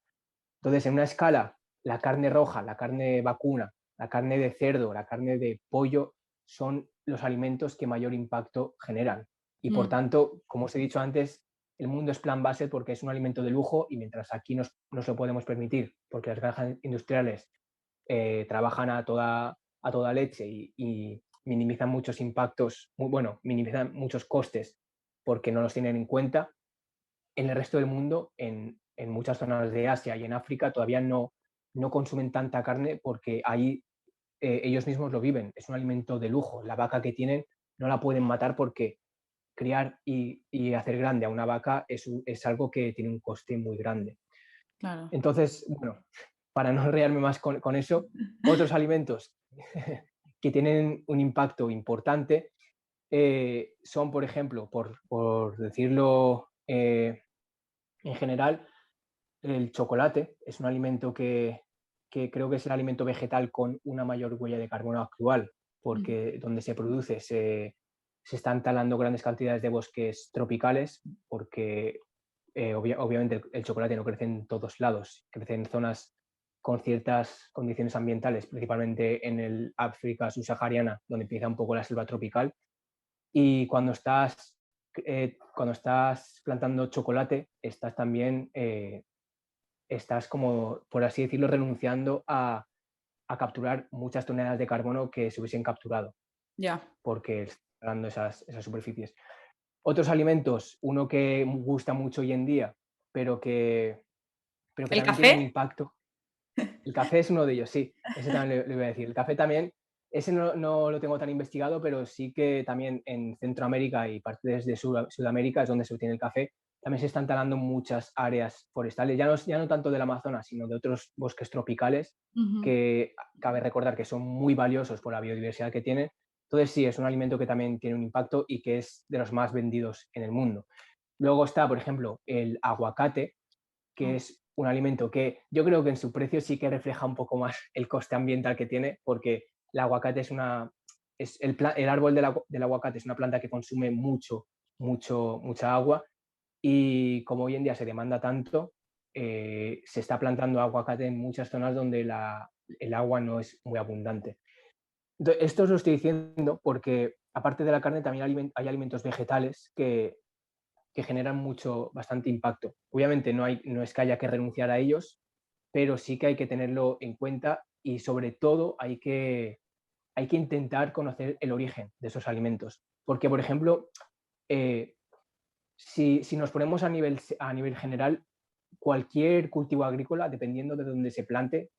Entonces, en una escala, la carne roja, la carne vacuna, la carne de cerdo, la carne de pollo son los alimentos que mayor impacto generan. Y por Mm. tanto, como os he dicho antes, el mundo es plan base porque es un alimento de lujo y mientras aquí nos lo podemos permitir porque las granjas industriales trabajan a toda leche y minimizan muchos impactos, bueno, minimizan muchos costes porque no los tienen en cuenta. En el resto del mundo, en muchas zonas de Asia y en África, todavía no consumen tanta carne porque ahí ellos mismos lo viven. Es un alimento de lujo. La vaca que tienen no la pueden matar porque criar y hacer grande a una vaca es algo que tiene un coste muy grande. Claro. Entonces, bueno, para no enredarme más con eso, otros alimentos que tienen un impacto importante son, por ejemplo, por decirlo en general, el chocolate es un alimento que creo que es el alimento vegetal con una mayor huella de carbono actual, Ujú. porque donde se produce se están talando grandes cantidades de bosques tropicales, porque obviamente el chocolate no crece en todos lados, crece en zonas con ciertas condiciones ambientales, principalmente en el África subsahariana, donde empieza un poco la selva tropical. Y cuando estás plantando chocolate, estás como, por así decirlo, renunciando a capturar muchas toneladas de carbono que se hubiesen capturado, Ya. porque estás talando esas superficies. Otros alimentos, uno que gusta mucho hoy en día pero que ¿El también tiene un café? impacto. El café es uno de ellos, sí, ese también le iba a decir. El café también, ese no lo tengo tan investigado, pero sí que también en Centroamérica y partes de Sudamérica es donde se obtiene el café. También se están talando muchas áreas forestales, ya no tanto del Amazonas, sino de otros bosques tropicales, Ujú. que cabe recordar que son muy valiosos por la biodiversidad que tienen. Entonces sí, es un alimento que también tiene un impacto y que es de los más vendidos en el mundo. Luego está, por ejemplo, el aguacate, que Oh. es un alimento que yo creo que en su precio sí que refleja un poco más el coste ambiental que tiene, porque el aguacate es el árbol del aguacate es una planta que consume mucha agua, y como hoy en día se demanda tanto, se está plantando aguacate en muchas zonas donde el agua no es muy abundante. Esto os lo estoy diciendo porque, aparte de la carne, también hay alimentos vegetales que generan bastante impacto. Obviamente no es que haya que renunciar a ellos, pero sí que hay que tenerlo en cuenta, y sobre todo hay que intentar conocer el origen de esos alimentos. Porque, por ejemplo, eh, si nos ponemos a nivel general, cualquier cultivo agrícola, dependiendo de dónde se plante,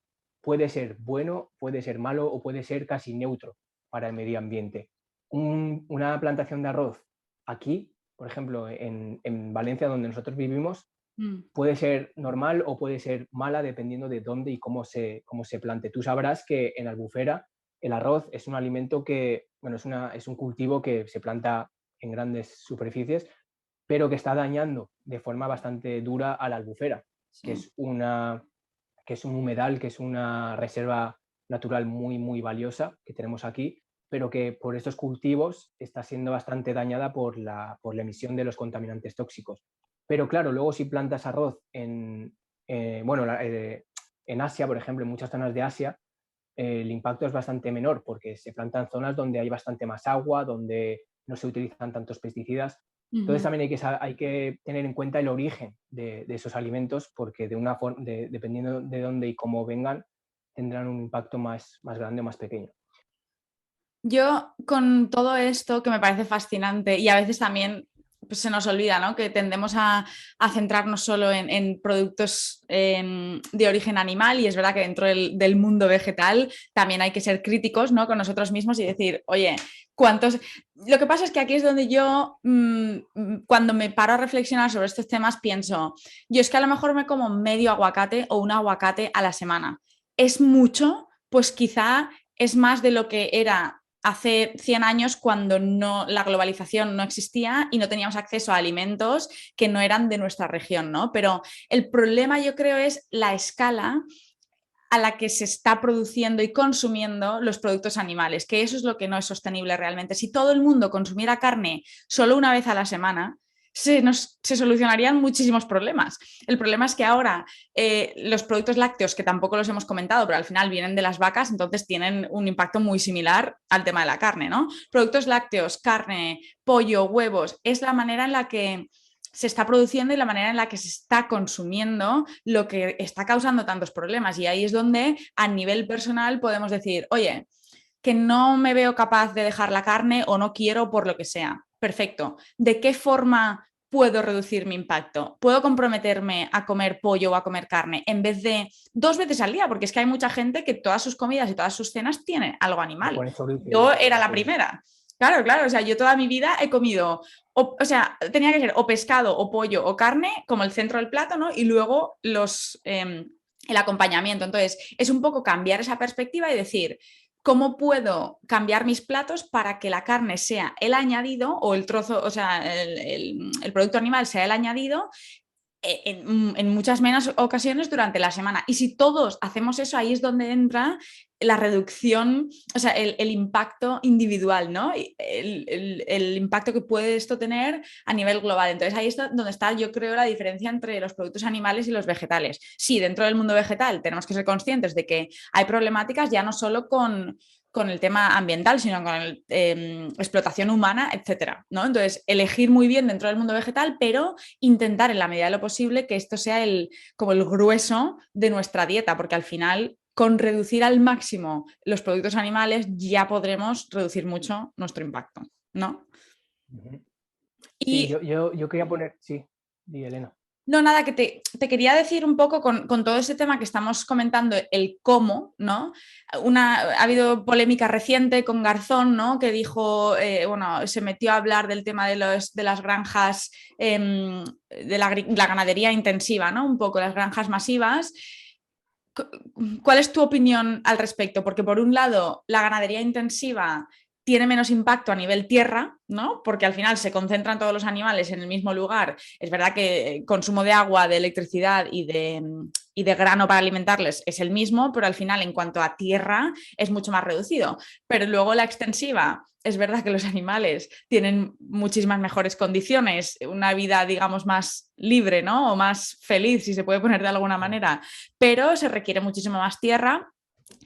puede ser bueno, puede ser malo o puede ser casi neutro para el medio ambiente. Una plantación de arroz aquí, por ejemplo, en Valencia, donde nosotros vivimos, Mm. puede ser normal o puede ser mala dependiendo de dónde y cómo se plante. Tú sabrás que en Albufera el arroz es un alimento que, bueno, es un cultivo que se planta en grandes superficies, pero que está dañando de forma bastante dura a la Albufera, que Sí. es, que es un humedal, que es una reserva natural muy valiosa que tenemos aquí, pero que por estos cultivos está siendo bastante dañada por la emisión de los contaminantes tóxicos. Pero claro, luego si plantas arroz bueno, en Asia, por ejemplo, en muchas zonas de Asia, el impacto es bastante menor porque se plantan zonas donde hay bastante más agua, donde no se utilizan tantos pesticidas. Entonces Ujú. también hay que tener en cuenta el origen de esos alimentos, porque dependiendo de dónde y cómo vengan, tendrán un impacto más grande o más pequeño. Yo con todo esto que me parece fascinante y a veces también pues, se nos olvida, ¿no? Que tendemos a centrarnos solo en productos de origen animal, y es verdad que dentro del mundo vegetal también hay que ser críticos, ¿no? Con nosotros mismos y decir, oye, ¿cuántos? Lo que pasa es que aquí es donde yo, cuando me paro a reflexionar sobre estos temas, pienso, yo es que a lo mejor me como medio aguacate o un aguacate a la semana. ¿Es mucho? Pues quizá es más de lo que era hace 100 años, cuando la globalización no existía y no teníamos acceso a alimentos que no eran de nuestra región, ¿no? Pero el problema, yo creo, es la escala a la que se está produciendo y consumiendo los productos animales, que eso es lo que no es sostenible realmente. Si todo el mundo consumiera carne solo una vez a la semana, se solucionarían muchísimos problemas. El problema es que ahora los productos lácteos, que tampoco los hemos comentado, pero al final vienen de las vacas, entonces tienen un impacto muy similar al tema de la carne, ¿no? Productos lácteos, carne, pollo, huevos, es la manera en la que se está produciendo y la manera en la que se está consumiendo lo que está causando tantos problemas. Y ahí es donde a nivel personal podemos decir, oye, que no me veo capaz de dejar la carne o no quiero por lo que sea. Perfecto. ¿De qué forma puedo reducir mi impacto? ¿Puedo comprometerme a comer pollo o a comer carne en vez de 2 veces al día? Porque es que hay mucha gente que todas sus comidas y todas sus cenas tienen algo Le animal. pones chorizo Yo era la pollo. primera. Claro, claro, o sea, yo toda mi vida he comido, o sea, tenía que ser o pescado o pollo o carne como el centro del plato, ¿no? Y luego el acompañamiento. Entonces, es un poco cambiar esa perspectiva y decir, ¿cómo puedo cambiar mis platos para que la carne sea el añadido o el trozo, o sea, el producto animal sea el añadido en muchas menos ocasiones durante la semana? Y si todos hacemos eso, ahí es donde entra la reducción, o sea, el impacto individual, ¿no? El impacto que puede esto tener a nivel global. Entonces ahí está donde está, yo creo, la diferencia entre los productos animales y los vegetales. Sí, dentro del mundo vegetal tenemos que ser conscientes de que hay problemáticas ya no solo con el tema ambiental, sino con la explotación humana, etcétera, ¿no? Entonces, elegir muy bien dentro del mundo vegetal, pero intentar en la medida de lo posible que esto sea como el grueso de nuestra dieta, porque al final, con reducir al máximo los productos animales, ya podremos reducir mucho nuestro impacto, ¿no? Ujú. Sí, Y yo quería poner, sí, di Elena. No, nada, que te quería decir un poco con todo ese tema que estamos comentando, el te quería decir un poco con todo ese tema que estamos comentando, el cómo, ¿no? Ha habido polémica reciente con Garzón, ¿no? Que dijo, bueno, se metió a hablar del tema de las granjas, de la ganadería intensiva, ¿no? Un poco, las granjas masivas. ¿Cuál es tu opinión al respecto? Porque por un lado, la ganadería intensiva tiene menos impacto a nivel tierra, ¿no? Porque al final se concentran todos los animales en el mismo lugar. Es verdad que el consumo de agua, de electricidad y de grano para alimentarles es el mismo, pero al final en cuanto a tierra es mucho más reducido. Pero luego la extensiva, es verdad que los animales tienen muchísimas mejores condiciones, una vida, digamos, más libre, ¿no? O más feliz, si se puede poner de alguna manera, pero se requiere muchísimo más tierra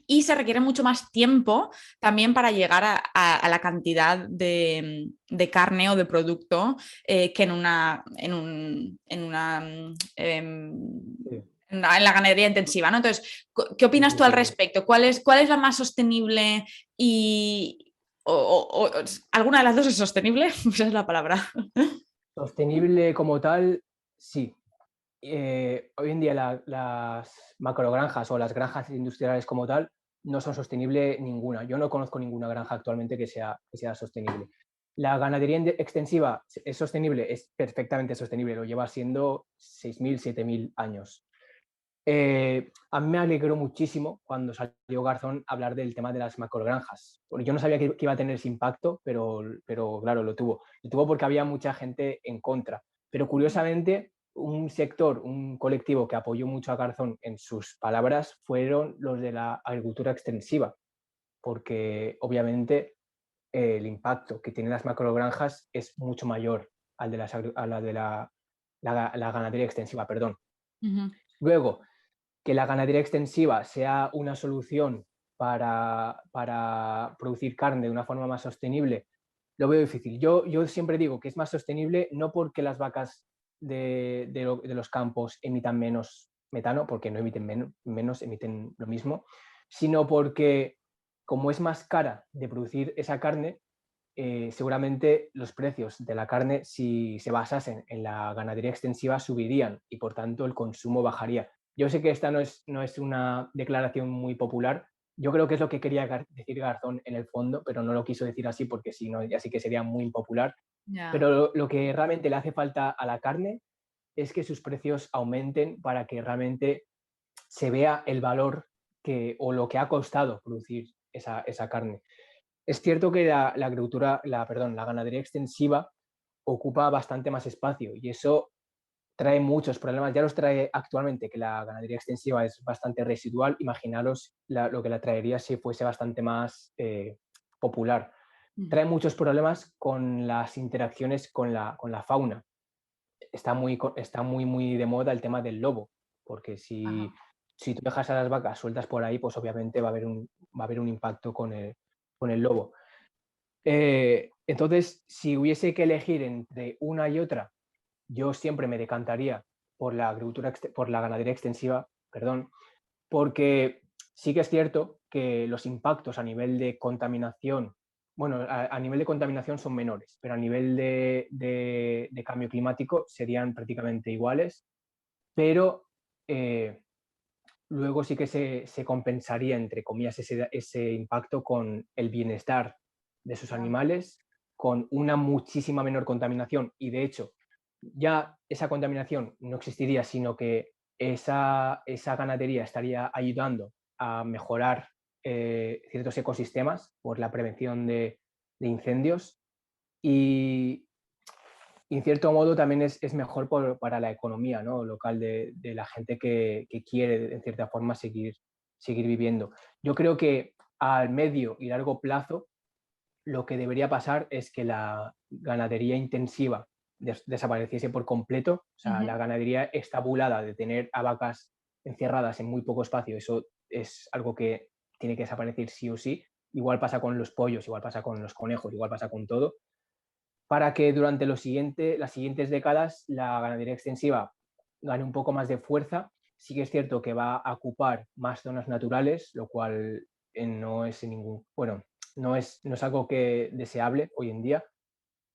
y se requiere mucho más tiempo también para llegar a la cantidad de carne o de producto que Sí, en la ganadería intensiva, ¿no? Entonces, ¿qué sí, opinas sí, tú al sí. respecto? Cuál es la más sostenible y alguna de las dos es sostenible? Esa es la palabra. Sostenible como tal, sí. Hoy en día las macrogranjas o las granjas industriales como tal no son sostenibles ninguna. Yo no conozco ninguna granja actualmente que sea sostenible. La ganadería extensiva es sostenible, es perfectamente sostenible, lo lleva siendo 6.000, 7.000 años. A mí me alegró muchísimo cuando salió Garzón hablar del tema de las macrogranjas. Porque yo no sabía que iba a tener ese impacto, pero claro, lo tuvo. Lo tuvo porque había mucha gente en contra. Pero curiosamente, un sector, un colectivo que apoyó mucho a Garzón en sus palabras fueron los de la agricultura extensiva, porque obviamente el impacto que tienen las macrogranjas es mucho mayor al de, a la de la ganadería extensiva, perdón. Ujú. Luego, que la ganadería extensiva sea una solución para producir carne de una forma más sostenible, lo veo difícil. Yo siempre digo que es más sostenible no porque las vacas de los campos emitan menos metano, porque no emiten menos, emiten lo mismo, sino porque como es más cara de producir esa carne, seguramente los precios de la carne, si se basasen en la ganadería extensiva, subirían y por tanto el consumo bajaría. Yo sé que esta no es una declaración muy popular. Yo creo que es lo que quería decir Garzón en el fondo, pero no lo quiso decir así porque si no, ya sí que sería muy impopular. Ya. Pero lo que realmente le hace falta a la carne es que sus precios aumenten para que realmente se vea el valor o lo que ha costado producir esa carne. Es cierto que la agricultura, perdón, la ganadería extensiva ocupa bastante más espacio y eso trae muchos problemas. Ya los trae actualmente, que la ganadería extensiva es bastante residual. Imaginaros lo que la traería si fuese bastante más popular. Trae muchos problemas con las interacciones con la fauna. Está muy de moda el tema del lobo, porque Ajá. si tú dejas a las vacas sueltas por ahí, pues obviamente va a haber un impacto con el lobo. Entonces, si hubiese que elegir entre una y otra, yo siempre me decantaría por la por la ganadería extensiva, perdón, porque sí que es cierto que los impactos a nivel de contaminación, bueno, a nivel de contaminación son menores, pero a nivel de cambio climático serían prácticamente iguales, pero eh, luego sí que se compensaría, entre comillas, ese impacto con el bienestar de sus Claro. animales, con una muchísima menor contaminación. Y de hecho, ya esa contaminación no existiría, sino que esa ganadería estaría ayudando a mejorar ciertos ecosistemas por la prevención de incendios. Y, y en cierto modo también es mejor para la economía, ¿no?, local de la gente que quiere, en cierta forma, seguir viviendo. Yo creo que al medio y largo plazo lo que debería pasar es que la ganadería intensiva desapareciese por completo. O sea, Ujú. la ganadería estabulada de tener a vacas encerradas en muy poco espacio, eso es algo que tiene que desaparecer sí o sí. Igual pasa con los pollos, igual pasa con los conejos, igual pasa con todo, para que durante las siguientes décadas la ganadería extensiva gane un poco más de fuerza. Sí que es cierto que va a ocupar más zonas naturales, lo cual no es bueno, no es algo que deseable hoy en día,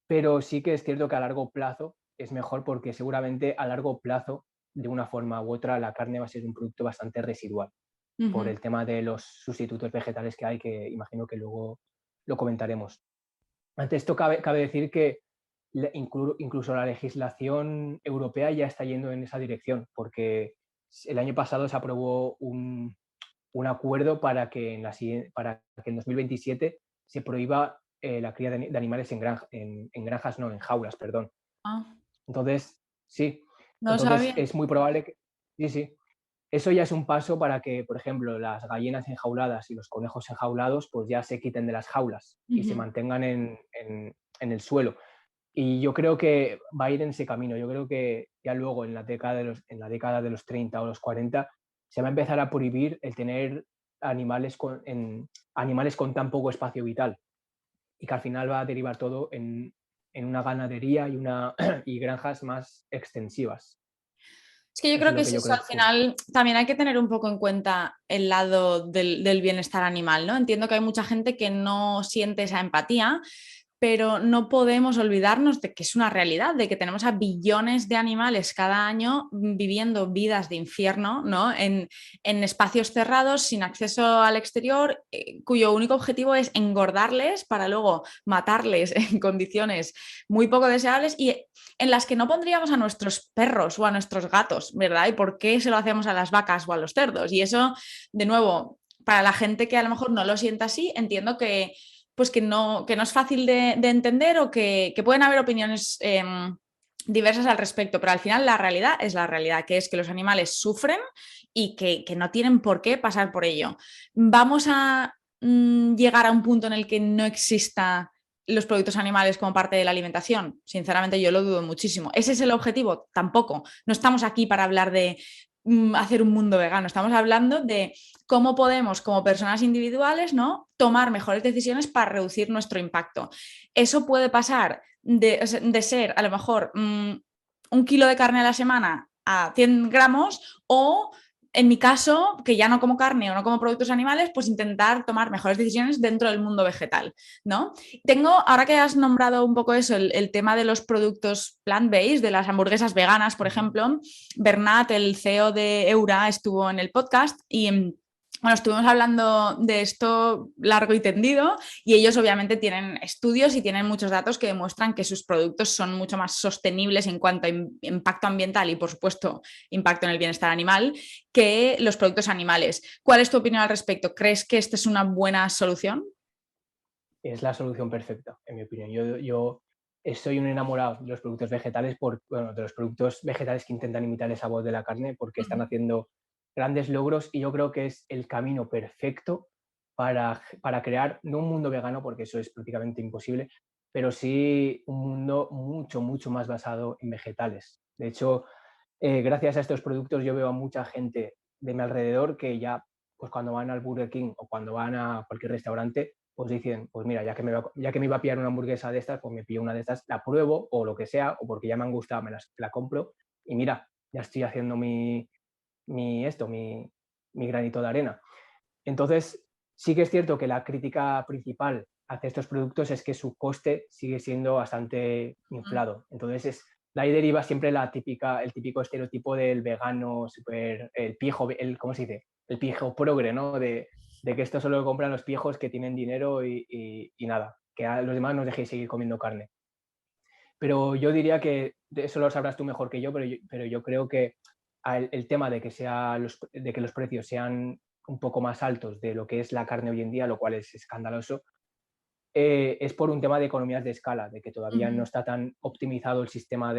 pero sí que es cierto que a largo plazo es mejor porque seguramente a largo plazo, de una forma u otra, la carne va a ser un producto bastante residual por Ujú. el tema de los sustitutos vegetales que hay, que imagino que luego lo comentaremos. Ante esto cabe decir que incluso la legislación europea ya está yendo en esa dirección, porque el año pasado se aprobó un acuerdo para que para que en 2027 se prohíba la cría de animales en granjas, no, en jaulas, perdón. Ah, Entonces, sí, no lo entonces sabía. es muy probable que, sí, sí, eso ya es un paso para que, por ejemplo, las gallinas enjauladas y los conejos enjaulados pues ya se quiten de las jaulas y se Ujú. mantengan en el suelo. Y yo creo que va a ir en ese camino. Yo creo que ya luego en la década de los 30 o los 40 se va a empezar a prohibir el tener animales con tan poco espacio vital y que al final va a derivar todo en una ganadería y granjas más extensivas. Es que yo Eso creo es que lo es que yo eso, creo al que... final también hay que tener un poco en cuenta el lado del bienestar animal, ¿no? Entiendo que hay mucha gente que no siente esa empatía, pero no podemos olvidarnos de que es una realidad, de que tenemos a billones de animales cada año viviendo vidas de infierno, ¿no? En espacios cerrados, sin acceso al exterior, cuyo único objetivo es engordarles para luego matarles en condiciones muy poco deseables y en las que no pondríamos a nuestros perros o a nuestros gatos, ¿verdad? ¿Y por qué se lo hacemos a las vacas o a los cerdos? Y eso, de nuevo, para la gente que a lo mejor no lo sienta así, entiendo que pues que no es fácil de entender o que pueden haber opiniones diversas al respecto, pero al final la realidad es la realidad, que es que los animales sufren y que no tienen por qué pasar por ello. Vamos a llegar a un punto en el que no exista los productos animales como parte de la alimentación. Sinceramente, yo lo dudo muchísimo. ¿Ese es el objetivo? Tampoco. No estamos aquí para hablar de hacer un mundo vegano, estamos hablando de cómo podemos, como personas individuales, ¿no?, tomar mejores decisiones para reducir nuestro impacto. Eso puede pasar de ser, a lo mejor, 1 kilo de carne a la semana a 100 gramos o en mi caso, que ya no como carne o no como productos animales, pues intentar tomar mejores decisiones dentro del mundo vegetal, ¿no? Tengo, ahora que has nombrado un poco eso, el tema de los productos plant-based, de las hamburguesas veganas, por ejemplo, Bernat, el CEO de Eura, estuvo en el podcast y bueno, estuvimos hablando de esto largo y tendido y ellos obviamente tienen estudios y tienen muchos datos que demuestran que sus productos son mucho más sostenibles en cuanto a impacto ambiental y, por supuesto, impacto en el bienestar animal que los productos animales. ¿Cuál es tu opinión al respecto? ¿Crees que esta es una buena solución? Es la solución perfecta, en mi opinión. Yo soy un enamorado de los productos vegetales, bueno, de los productos vegetales que intentan imitar el sabor de la carne, porque están haciendo grandes logros y yo creo que es el camino perfecto para crear, no un mundo vegano, porque eso es prácticamente imposible, pero sí un mundo mucho, mucho más basado en vegetales. De hecho, gracias a estos productos yo veo a mucha gente de mi alrededor que ya, pues cuando van al Burger King o cuando van a cualquier restaurante, pues dicen, pues mira, ya que me iba a pillar una hamburguesa de estas, pues me pillo una de estas, la pruebo o lo que sea, o porque ya me han gustado, la compro y mira, ya estoy haciendo mi granito de arena. Entonces, sí que es cierto que la crítica principal hacia estos productos es que su coste sigue siendo bastante inflado. Entonces, de ahí deriva siempre el típico estereotipo del vegano, el pijo, ¿cómo se dice? El pijo progre, ¿no? De que esto solo lo compran los pijos que tienen dinero y nada, que a los demás nos dejéis seguir comiendo carne. Pero yo diría que eso lo sabrás tú mejor que yo, pero yo creo que el tema de de que los precios sean un poco más altos de lo que es la carne hoy en día, lo cual es escandaloso, es por un tema de economías de escala, de que todavía no está tan optimizado el sistema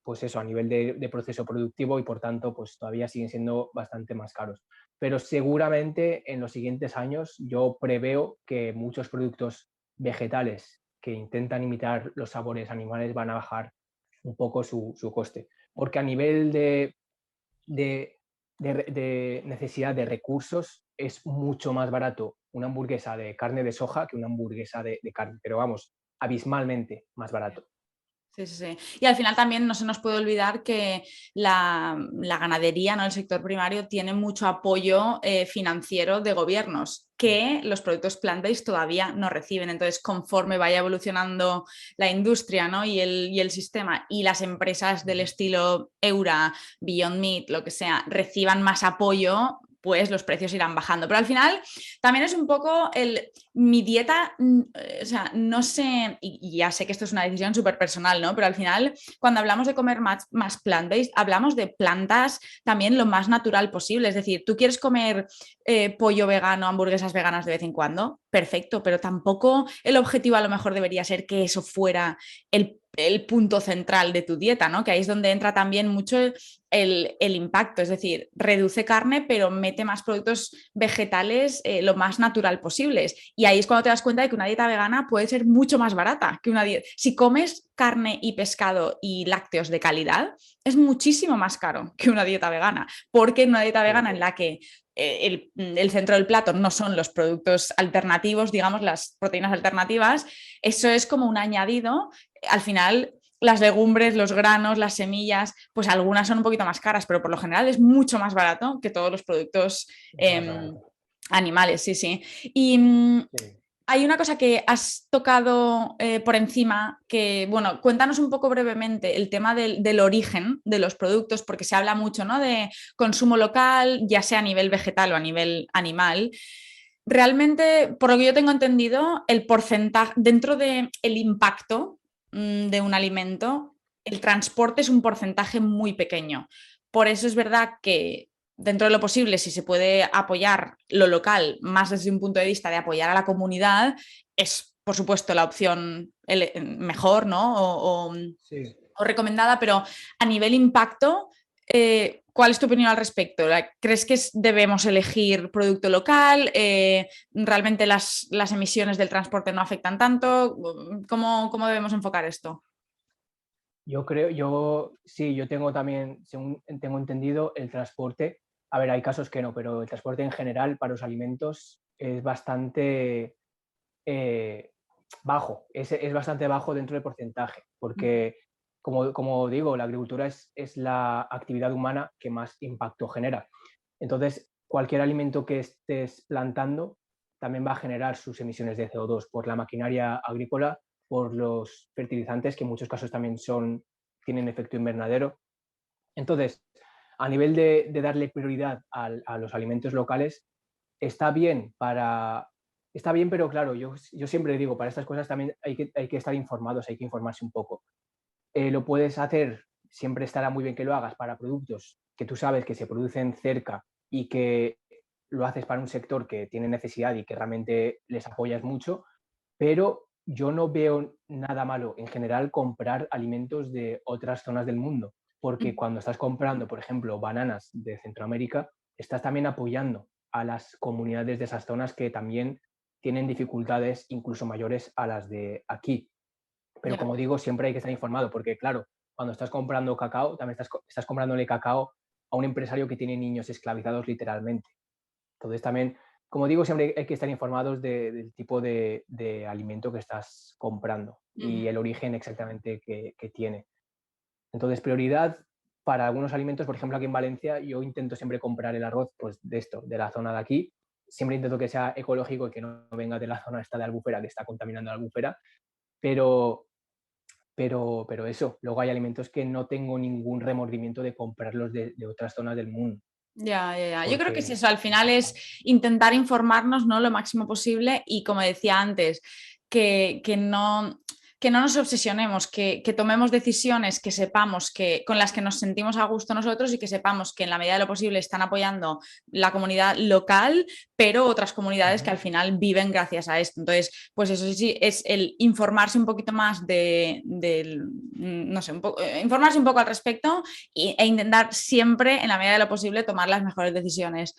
pues eso, a nivel de proceso productivo y por tanto, pues todavía siguen siendo bastante más caros. Pero seguramente en los siguientes años yo preveo que muchos productos vegetales que intentan imitar los sabores animales van a bajar un poco su coste. Porque a nivel de, de necesidad de recursos es mucho más barato una hamburguesa de carne de soja que una hamburguesa de carne, pero vamos, abismalmente más barato. Sí, sí, sí. Y al final también no se nos puede olvidar que la ganadería, ¿no? El sector primario tiene mucho apoyo financiero de gobiernos que los productos plant-based todavía no reciben. Entonces, conforme vaya evolucionando la industria, ¿no? y el sistema y las empresas del estilo Eura, Beyond Meat, lo que sea, reciban más apoyo, pues los precios irán bajando. Pero al final también es un poco mi dieta, o sea, no sé, y ya sé que esto es una decisión súper personal, ¿no? Pero al final, cuando hablamos de comer más plant-based, hablamos de plantas también lo más natural posible. Es decir, tú quieres comer pollo vegano, hamburguesas veganas de vez en cuando, perfecto, pero tampoco el objetivo a lo mejor debería ser que eso fuera el punto central de tu dieta, ¿no? Que ahí es donde entra también mucho el impacto, es decir, reduce carne, pero mete más productos vegetales lo más natural posibles. Y ahí es cuando te das cuenta de que una dieta vegana puede ser mucho más barata que una dieta. Si comes carne y pescado y lácteos de calidad, es muchísimo más caro que una dieta vegana, porque en una dieta vegana en la que el centro del plato no son los productos alternativos, digamos, las proteínas alternativas, eso es como un añadido. Al final, las legumbres, los granos, las semillas, pues algunas son un poquito más caras, pero por lo general es mucho más barato que todos los productos animales, sí, sí. Y Sí. hay una cosa que has tocado por encima, que, bueno, cuéntanos un poco brevemente el tema del origen de los productos, porque se habla mucho, ¿no? De consumo local, ya sea a nivel vegetal o a nivel animal. Realmente, por lo que yo tengo entendido, el porcentaje, dentro del impacto de un alimento, el transporte es un porcentaje muy pequeño. Por eso es verdad que dentro de lo posible, si se puede apoyar lo local, más desde un punto de vista de apoyar a la comunidad, es, por supuesto, la opción mejor, ¿no? Sí. O recomendada, pero a nivel impacto, ¿cuál es tu opinión al respecto? ¿Crees que debemos elegir producto local? ¿Realmente las emisiones del transporte no afectan tanto? ¿Cómo debemos enfocar esto? Yo creo, sí, yo tengo también, según tengo entendido, el transporte. A ver, hay casos que no, pero el transporte en general para los alimentos es bastante bajo, es bastante bajo dentro del porcentaje, porque como digo, la agricultura es la actividad humana que más impacto genera. Entonces, cualquier alimento que estés plantando también va a generar sus emisiones de CO2 por la maquinaria agrícola, por los fertilizantes, que en muchos casos también tienen efecto invernadero. Entonces, a nivel de darle prioridad a los alimentos locales, está bien está bien, pero claro, yo siempre digo, para estas cosas también hay que estar informados, hay que informarse un poco. Lo puedes hacer, siempre estará muy bien que lo hagas para productos que tú sabes que se producen cerca y que lo haces para un sector que tiene necesidad y que realmente les apoyas mucho, pero yo no veo nada malo en general comprar alimentos de otras zonas del mundo, porque cuando estás comprando, por ejemplo, bananas de Centroamérica, estás también apoyando a las comunidades de esas zonas que también tienen dificultades incluso mayores a las de aquí. Pero Ya. como digo, siempre hay que estar informado, porque claro, cuando estás comprando cacao, también estás comprándole cacao a un empresario que tiene niños esclavizados literalmente. Entonces también, como digo, siempre hay que estar informados del tipo de alimento que estás comprando y el origen exactamente que tiene. Entonces, prioridad para algunos alimentos, por ejemplo, aquí en Valencia, yo intento siempre comprar el arroz pues, de la zona de aquí. Siempre intento que sea ecológico y que no venga de la zona esta de Albufera, que está contaminando la Albufera. Pero, pero eso, luego hay alimentos que no tengo ningún remordimiento de comprarlos de otras zonas del mundo. Ya, ya, ya. Yo creo que es Porque eso, al final es intentar informarnos, ¿no? Lo máximo posible y como decía antes, que no nos obsesionemos, que tomemos decisiones que sepamos con las que nos sentimos a gusto nosotros y que sepamos que en la medida de lo posible están apoyando la comunidad local, pero otras comunidades que al final viven gracias a esto. Entonces, pues eso sí, es el informarse un poquito más no sé, informarse un poco al respecto e intentar siempre, en la medida de lo posible, tomar las mejores decisiones.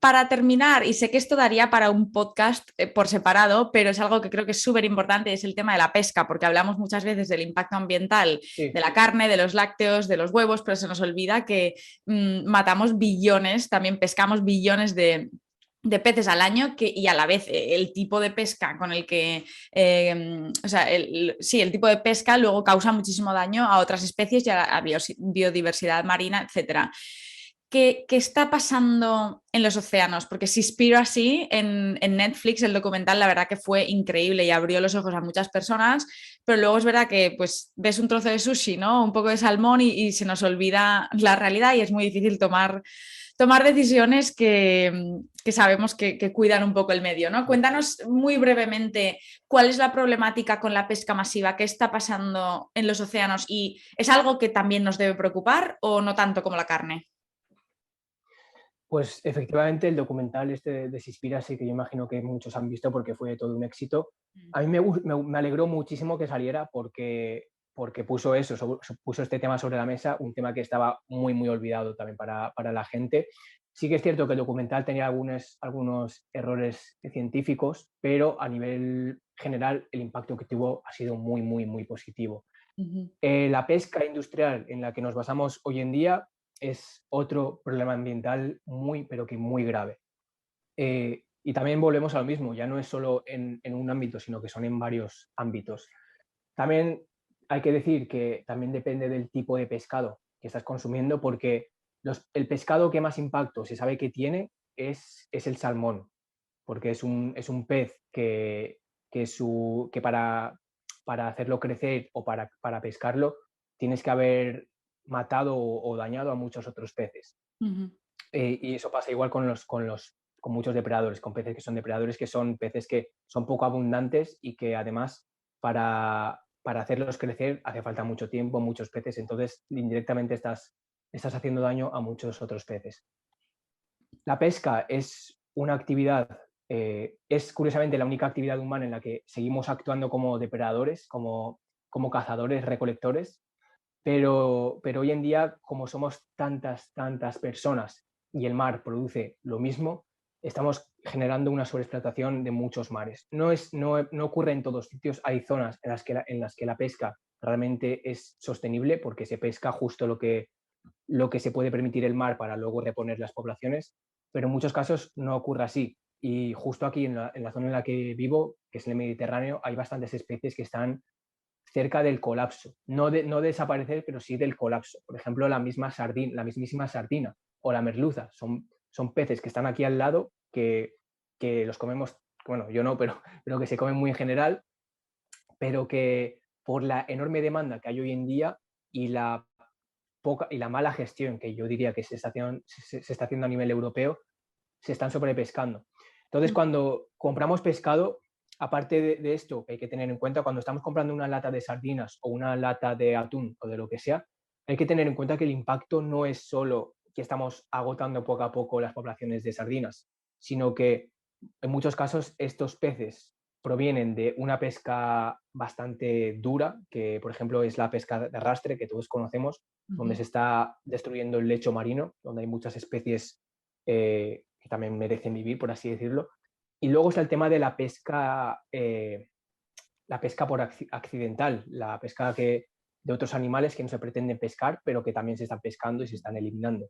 Para terminar, y sé que esto daría para un podcast por separado, pero es algo que creo que es súper importante, es el tema de la pesca, porque hablamos muchas veces del impacto ambiental de sí, la carne, de los lácteos, de los huevos, pero se nos olvida que matamos billones, también pescamos billones de peces al año y a la vez el tipo de pesca con el que, o sea, sí, el tipo de pesca luego causa muchísimo daño a otras especies y a la biodiversidad marina, etcétera. ¿Qué está pasando en los océanos? Porque Seaspiracy en Netflix, el documental, la verdad que fue increíble y abrió los ojos a muchas personas, pero luego es verdad que pues ves un trozo de sushi, ¿no? Un poco de salmón y se nos olvida la realidad y es muy difícil tomar decisiones que sabemos que cuidan un poco el medio, ¿no? Cuéntanos muy brevemente cuál es la problemática con la pesca masiva, qué está pasando en los océanos y ¿es algo que también nos debe preocupar o no tanto como la carne? Pues efectivamente el documental este de Seaspiracy, que yo imagino que muchos han visto porque fue todo un éxito, a mí me alegró muchísimo que saliera porque puso eso, puso este tema sobre la mesa, un tema que estaba muy, muy olvidado también para la gente. Sí que es cierto que el documental tenía algunos errores científicos, pero a nivel general el impacto que tuvo ha sido muy, muy, muy positivo. Ujú. La pesca industrial en la que nos basamos hoy en día es otro problema ambiental muy, pero que muy grave. Y también volvemos a lo mismo, ya no es solo en un ámbito, sino que son en varios ámbitos. También hay que decir que también depende del tipo de pescado que estás consumiendo, porque el pescado que más impacto se sabe que tiene es el salmón, porque es un pez que para hacerlo crecer o para pescarlo tienes que haber matado o dañado a muchos otros peces. Ujú. Y eso pasa igual con muchos depredadores, con peces que son depredadores, que son peces que son poco abundantes y que además para hacerlos crecer hace falta mucho tiempo, muchos peces, entonces indirectamente estás haciendo daño a muchos otros peces. La pesca es una actividad, es curiosamente la única actividad humana en la que seguimos actuando como depredadores, como cazadores, recolectores, pero hoy en día, como somos tantas, tantas personas y el mar produce lo mismo, estamos generando una sobreexplotación de muchos mares. No ocurre en todos sitios, hay zonas en las que la pesca realmente es sostenible porque se pesca justo lo que se puede permitir el mar para luego reponer las poblaciones, pero en muchos casos no ocurre así. Y justo aquí en la zona en la que vivo, que es el Mediterráneo, hay bastantes especies que están cerca del colapso. No desaparecer, pero sí del colapso. Por ejemplo, la mismísima sardina o la merluza. Son peces que están aquí al lado que los comemos, bueno, yo no, pero que se comen muy en general, pero que por la enorme demanda que hay hoy en día y la mala gestión que yo diría que se está haciendo a nivel europeo, se están sobrepescando. Entonces, cuando compramos pescado, aparte de esto que hay que tener en cuenta, cuando estamos comprando una lata de sardinas o una lata de atún o de lo que sea, hay que tener en cuenta que el impacto no es solo que estamos agotando poco a poco las poblaciones de sardinas, sino que en muchos casos estos peces provienen de una pesca bastante dura, que por ejemplo es la pesca de arrastre que todos conocemos, donde Ujú. se está destruyendo el lecho marino, donde hay muchas especies que también merecen vivir, por así decirlo. Y luego está el tema de la pesca por accidental, la pesca de otros animales que no se pretenden pescar, pero que también se están pescando y se están eliminando.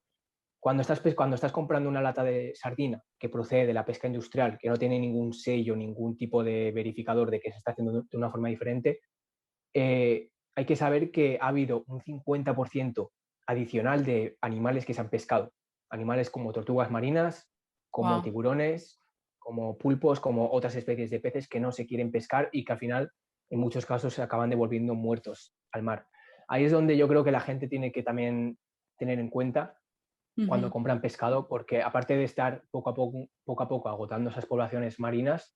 Cuando estás comprando una lata de sardina que procede de la pesca industrial, que no tiene ningún sello, ningún tipo de verificador de que se está haciendo de una forma diferente, hay que saber que ha habido un 50% adicional de animales que se han pescado. Animales como tortugas marinas, como Wow. tiburones, como pulpos, como otras especies de peces que no se quieren pescar y que al final, en muchos casos, se acaban devolviendo muertos al mar. Ahí es donde yo creo que la gente tiene que también tener en cuenta cuando Ujú. compran pescado, porque aparte de estar poco a poco agotando esas poblaciones marinas,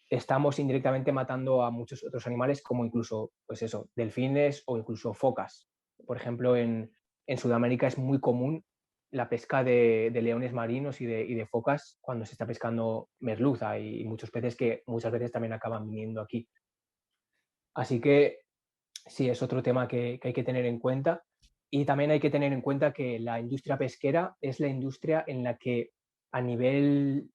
estamos indirectamente matando a muchos otros animales, como incluso, pues eso, delfines o incluso focas. Por ejemplo, en Sudamérica es muy común la pesca de leones marinos y de focas cuando se está pescando merluza y muchos peces que muchas veces también acaban viniendo aquí. Así que sí, es otro tema que hay que tener en cuenta. Y también hay que tener en cuenta que la industria pesquera es la industria en la que a nivel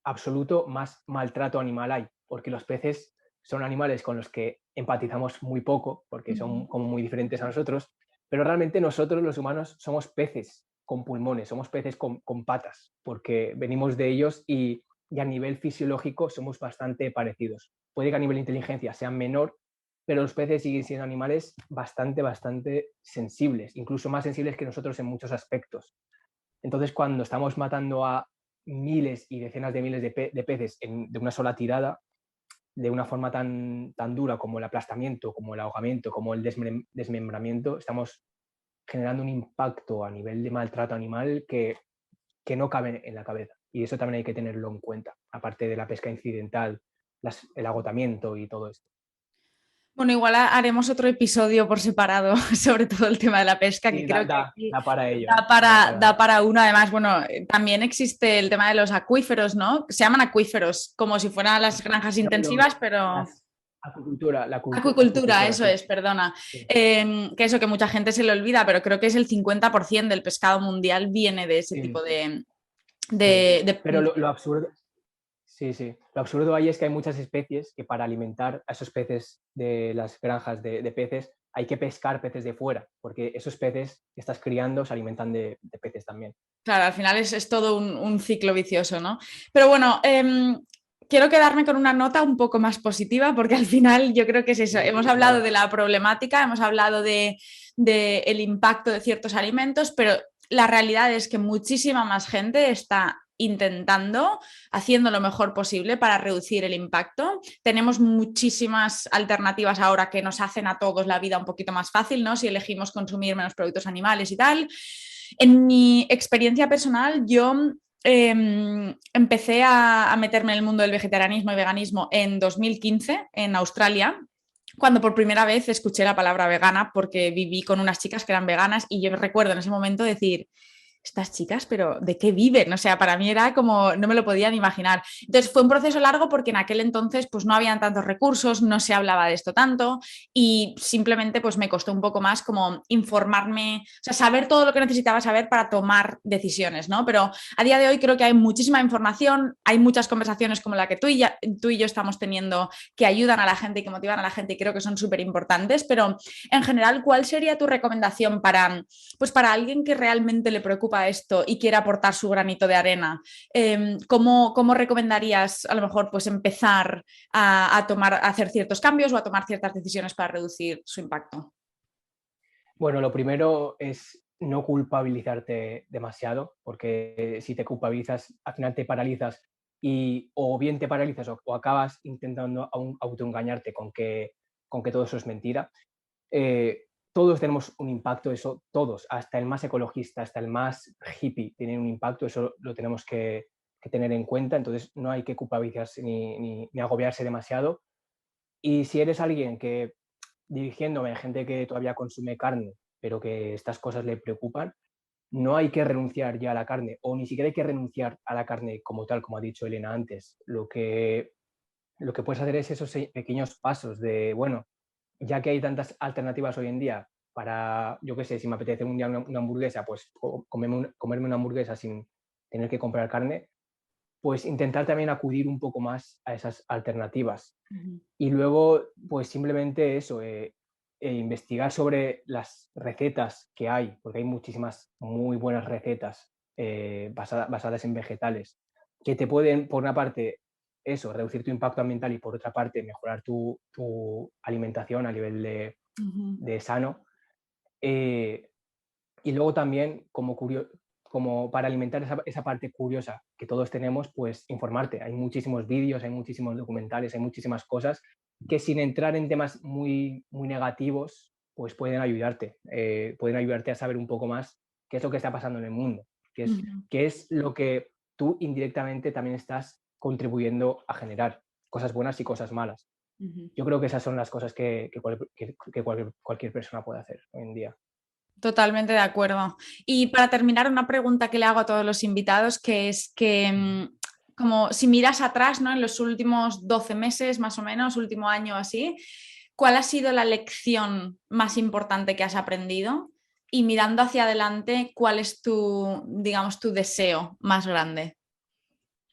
absoluto más maltrato animal hay, porque los peces son animales con los que empatizamos muy poco, porque Ujú. son como muy diferentes a nosotros, pero realmente nosotros los humanos somos peces con pulmones, somos peces con patas, porque venimos de ellos y a nivel fisiológico somos bastante parecidos. Puede que a nivel de inteligencia sean menor, pero los peces siguen siendo animales bastante sensibles, incluso más sensibles que nosotros en muchos aspectos. Entonces, cuando estamos matando a miles y decenas de miles de peces de una sola tirada, de una forma tan dura como el aplastamiento, como el ahogamiento, como el desmembramiento, estamos generando un impacto a nivel de maltrato animal que no cabe en la cabeza. Y eso también hay que tenerlo en cuenta, aparte de la pesca incidental, el agotamiento y todo esto. Bueno, igual haremos otro episodio por separado sobre todo el tema de la pesca, que Sí, creo que aquí da para ello. da para uno. Además, bueno, también existe el tema de los acuíferos, ¿no? Se llaman acuíferos, como si fueran las granjas intensivas, pero... Acuicultura, Acuicultura, eso sí. es, perdona. Sí. Que eso que mucha gente se le olvida, pero creo que es el 50% del pescado mundial viene de ese tipo Sí, de, sí. de, de- Pero lo absurdo, sí, sí. Lo absurdo ahí es que hay muchas especies que para alimentar a esos peces de las granjas de peces hay que pescar peces de fuera, porque esos peces que estás criando se alimentan de peces también. Claro, al final es todo un ciclo vicioso, ¿no? Pero bueno, quiero quedarme con una nota un poco más positiva porque al final yo creo que es eso. Hemos hablado de la problemática, hemos hablado de el impacto de ciertos alimentos, pero la realidad es que muchísima más gente está intentando, haciendo lo mejor posible para reducir el impacto. Tenemos muchísimas alternativas ahora que nos hacen a todos la vida un poquito más fácil, ¿no? Si elegimos consumir menos productos animales y tal. En mi experiencia personal, yo empecé a meterme en el mundo del vegetarianismo y veganismo en 2015 en Australia, cuando por primera vez escuché la palabra vegana porque viví con unas chicas que eran veganas y yo recuerdo en ese momento decir, estas chicas, pero ¿de qué viven? O sea, para mí era como, no me lo podían imaginar. Entonces fue un proceso largo porque en aquel entonces pues no habían tantos recursos, no se hablaba de esto tanto y simplemente pues me costó un poco más como informarme, o sea, saber todo lo que necesitaba saber para tomar decisiones, ¿no? Pero a día de hoy creo que hay muchísima información, hay muchas conversaciones como la que tú y yo estamos teniendo que ayudan a la gente y que motivan a la gente y creo que son súper importantes, pero en general, ¿cuál sería tu recomendación pues para alguien que realmente le preocupa esto y quiere aportar su granito de arena? ¿Cómo recomendarías a lo mejor pues empezar a hacer ciertos cambios o a tomar ciertas decisiones para reducir su impacto? Bueno, lo primero es no culpabilizarte demasiado, porque si te culpabilizas, al final te paralizas y o bien te paralizas o acabas intentando autoengañarte con que todo eso es mentira. Eh, todos tenemos un impacto, eso, todos, hasta el más ecologista, hasta el más hippie, tienen un impacto, eso lo tenemos que tener en cuenta, entonces no hay que culpabilizarse ni agobiarse demasiado. Y si eres alguien que, dirigiéndome a gente que todavía consume carne, pero que estas cosas le preocupan, no hay que renunciar ya a la carne, o ni siquiera hay que renunciar a la carne como tal, como ha dicho Elena antes. Lo que puedes hacer es esos pequeños pasos de, bueno, ya que hay tantas alternativas hoy en día para, yo qué sé, si me apetece un día una hamburguesa, pues comerme una hamburguesa sin tener que comprar carne, pues intentar también acudir un poco más a esas alternativas. Uh-huh. Y luego, pues simplemente eso, investigar sobre las recetas que hay, porque hay muchísimas muy buenas recetas basadas en vegetales, que te pueden, por una parte, eso, reducir tu impacto ambiental y por otra parte, mejorar tu alimentación a nivel Uh-huh. de sano. Eh, y luego también, como para alimentar esa parte curiosa que todos tenemos, pues informarte. Hay muchísimos vídeos, hay muchísimos documentales, hay muchísimas cosas que sin entrar en temas muy negativos, pues pueden ayudarte a saber un poco más qué es lo que está pasando en el mundo, Uh-huh. qué es lo que tú indirectamente también estás contribuyendo a generar, cosas buenas y cosas malas. Uh-huh. Yo creo que esas son las cosas que cualquier persona puede hacer hoy en día. Totalmente de acuerdo. Y para terminar, una pregunta que le hago a todos los invitados, que es que, como si miras atrás, ¿no? En los últimos 12 meses, más o menos, último año así, ¿cuál ha sido la lección más importante que has aprendido? Y mirando hacia adelante, ¿cuál es tu, digamos, tu deseo más grande?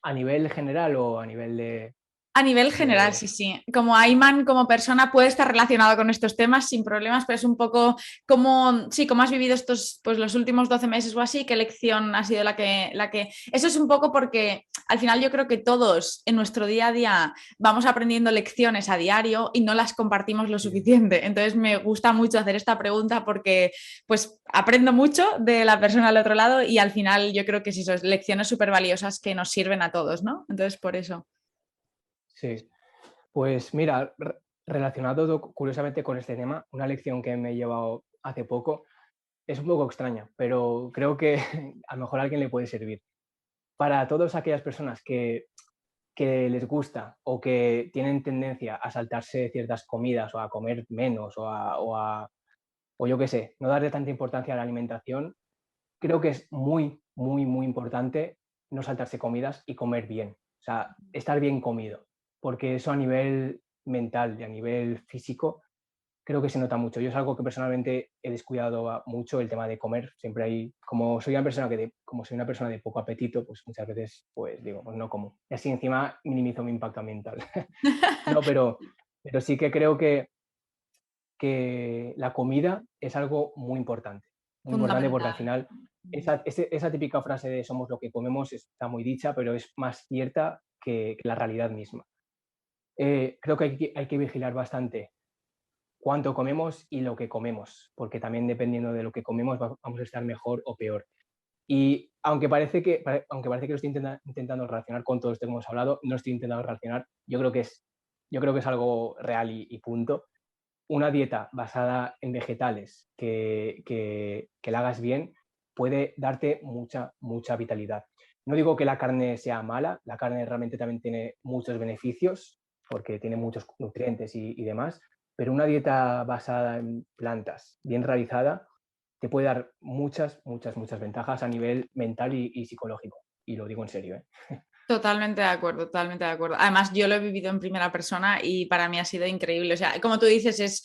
¿A nivel general o a nivel de...? A nivel general, sí, sí. Como Ayman, como persona, puede estar relacionado con estos temas sin problemas, pero es un poco como, sí, cómo has vivido estos, pues los últimos 12 meses o así, qué lección ha sido la que... Eso es un poco porque al final yo creo que todos en nuestro día a día vamos aprendiendo lecciones a diario y no las compartimos lo Sí. suficiente. Entonces me gusta mucho hacer esta pregunta porque pues aprendo mucho de la persona al otro lado y al final yo creo que sí, son lecciones súper valiosas que nos sirven a todos, ¿no? Entonces por eso. Sí, pues mira, relacionado curiosamente con este tema, una lección que me he llevado hace poco es un poco extraña, pero creo que a lo mejor a alguien le puede servir. Para todas aquellas personas que les gusta o que tienen tendencia a saltarse ciertas comidas o a comer menos o yo qué sé, no darle tanta importancia a la alimentación, creo que es muy, muy, muy importante no saltarse comidas y comer bien. O sea, estar bien comido, porque eso a nivel mental y a nivel físico creo que se nota mucho. Yo es algo que personalmente he descuidado mucho, el tema de comer. Siempre hay, como soy una persona de poco apetito, pues muchas veces pues digo, pues no como. Y así encima minimizo mi impacto ambiental. No, pero sí que creo que la comida es algo muy importante porque al Fundamental. final esa típica frase de somos lo que comemos está muy dicha, pero es más cierta que la realidad misma. Creo que hay que vigilar bastante cuánto comemos y lo que comemos, porque también dependiendo de lo que comemos vamos a estar mejor o peor. Y aunque parece que lo estoy intentando relacionar con todo esto que hemos hablado, no estoy intentando relacionar, yo creo que es algo real y punto. Una dieta basada en vegetales que la hagas bien puede darte mucha, mucha vitalidad. No digo que la carne sea mala, la carne realmente también tiene muchos beneficios porque tiene muchos nutrientes y demás, pero una dieta basada en plantas, bien realizada, te puede dar muchas, muchas, muchas ventajas a nivel mental y psicológico. Y lo digo en serio, ¿eh? Totalmente de acuerdo, totalmente de acuerdo. Además, yo lo he vivido en primera persona y para mí ha sido increíble. O sea, como tú dices,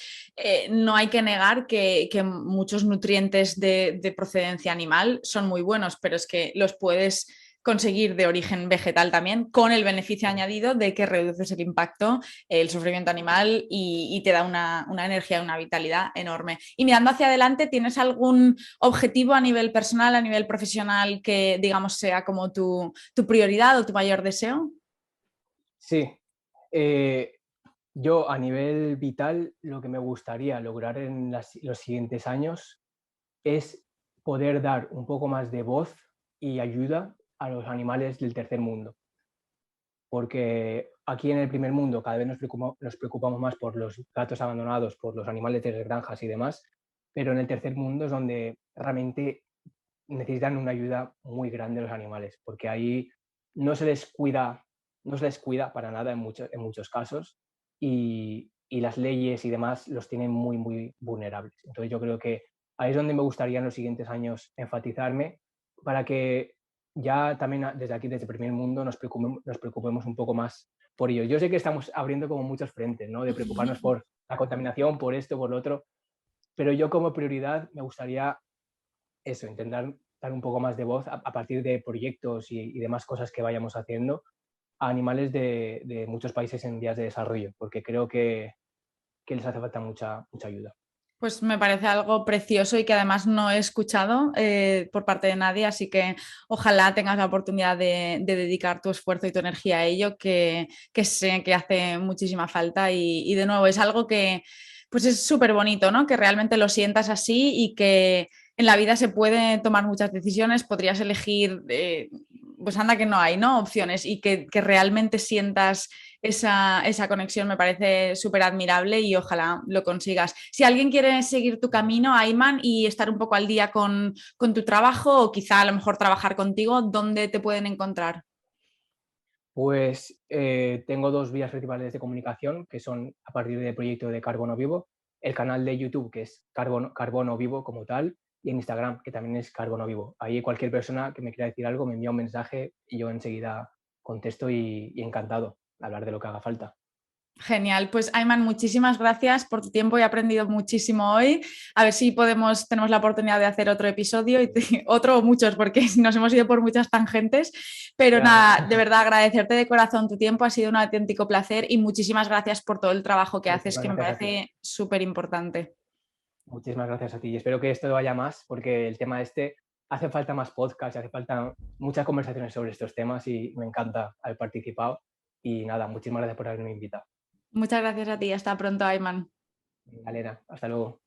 no hay que negar que muchos nutrientes de procedencia animal son muy buenos, pero es que los puedes conseguir de origen vegetal también, con el beneficio Sí. añadido de que reduces el impacto, el sufrimiento animal y te da una energía, una vitalidad enorme. Y mirando hacia adelante, ¿tienes algún objetivo a nivel personal, a nivel profesional que, digamos, sea como tu prioridad o tu mayor deseo? Sí. Eh, yo a nivel vital, lo que me gustaría lograr en los siguientes años es poder dar un poco más de voz y ayuda a los animales del tercer mundo. Porque aquí en el primer mundo cada vez nos preocupamos más por los gatos abandonados, por los animales de las granjas y demás, pero en el tercer mundo es donde realmente necesitan una ayuda muy grande los animales, porque ahí no se les cuida, no se les cuida para nada en muchos casos y las leyes y demás los tienen muy, muy vulnerables. Entonces yo creo que ahí es donde me gustaría en los siguientes años enfatizarme para que ya también desde aquí, desde el primer mundo, nos preocupemos un poco más por ello. Yo sé que estamos abriendo como muchos frentes, ¿no? De preocuparnos por la contaminación, por esto, por lo otro, pero yo como prioridad me gustaría eso, intentar dar un poco más de voz a partir de proyectos y demás cosas que vayamos haciendo a animales de muchos países en vías de desarrollo, porque creo que les hace falta mucha, mucha ayuda. Pues me parece algo precioso y que además no he escuchado por parte de nadie, así que ojalá tengas la oportunidad de dedicar tu esfuerzo y tu energía a ello, que sé que hace muchísima falta y de nuevo es algo que pues es súper bonito, ¿no? Que realmente lo sientas así y que en la vida se pueden tomar muchas decisiones, podrías elegir, pues anda que no hay, ¿no? Opciones y que realmente sientas esa conexión me parece súper admirable y ojalá lo consigas. Si alguien quiere seguir tu camino, Ayman, y estar un poco al día con tu trabajo o quizá a lo mejor trabajar contigo, ¿dónde te pueden encontrar? Pues tengo dos vías principales de comunicación, que son a partir del proyecto de Carbono Vivo, el canal de YouTube, que es Carbono Vivo como tal, y en Instagram, que también es Carbono Vivo. Ahí cualquier persona que me quiera decir algo me envía un mensaje y yo enseguida contesto y encantado de hablar de lo que haga falta. Genial, pues Ayman, muchísimas gracias por tu tiempo, he aprendido muchísimo hoy. A ver si tenemos la oportunidad de hacer otro episodio otro o muchos, porque nos hemos ido por muchas tangentes. Pero Ya. nada, de verdad agradecerte de corazón tu tiempo, ha sido un auténtico placer y muchísimas gracias por todo el trabajo que haces, Muchísimas que me gracias a ti. parece súper importante. Muchísimas gracias a ti. Y espero que esto vaya más, porque el tema este hace falta más podcasts, hace falta muchas conversaciones sobre estos temas y me encanta haber participado. Y nada, muchísimas gracias por haberme invitado. Muchas gracias a ti, hasta pronto, Ayman. Galera, hasta luego.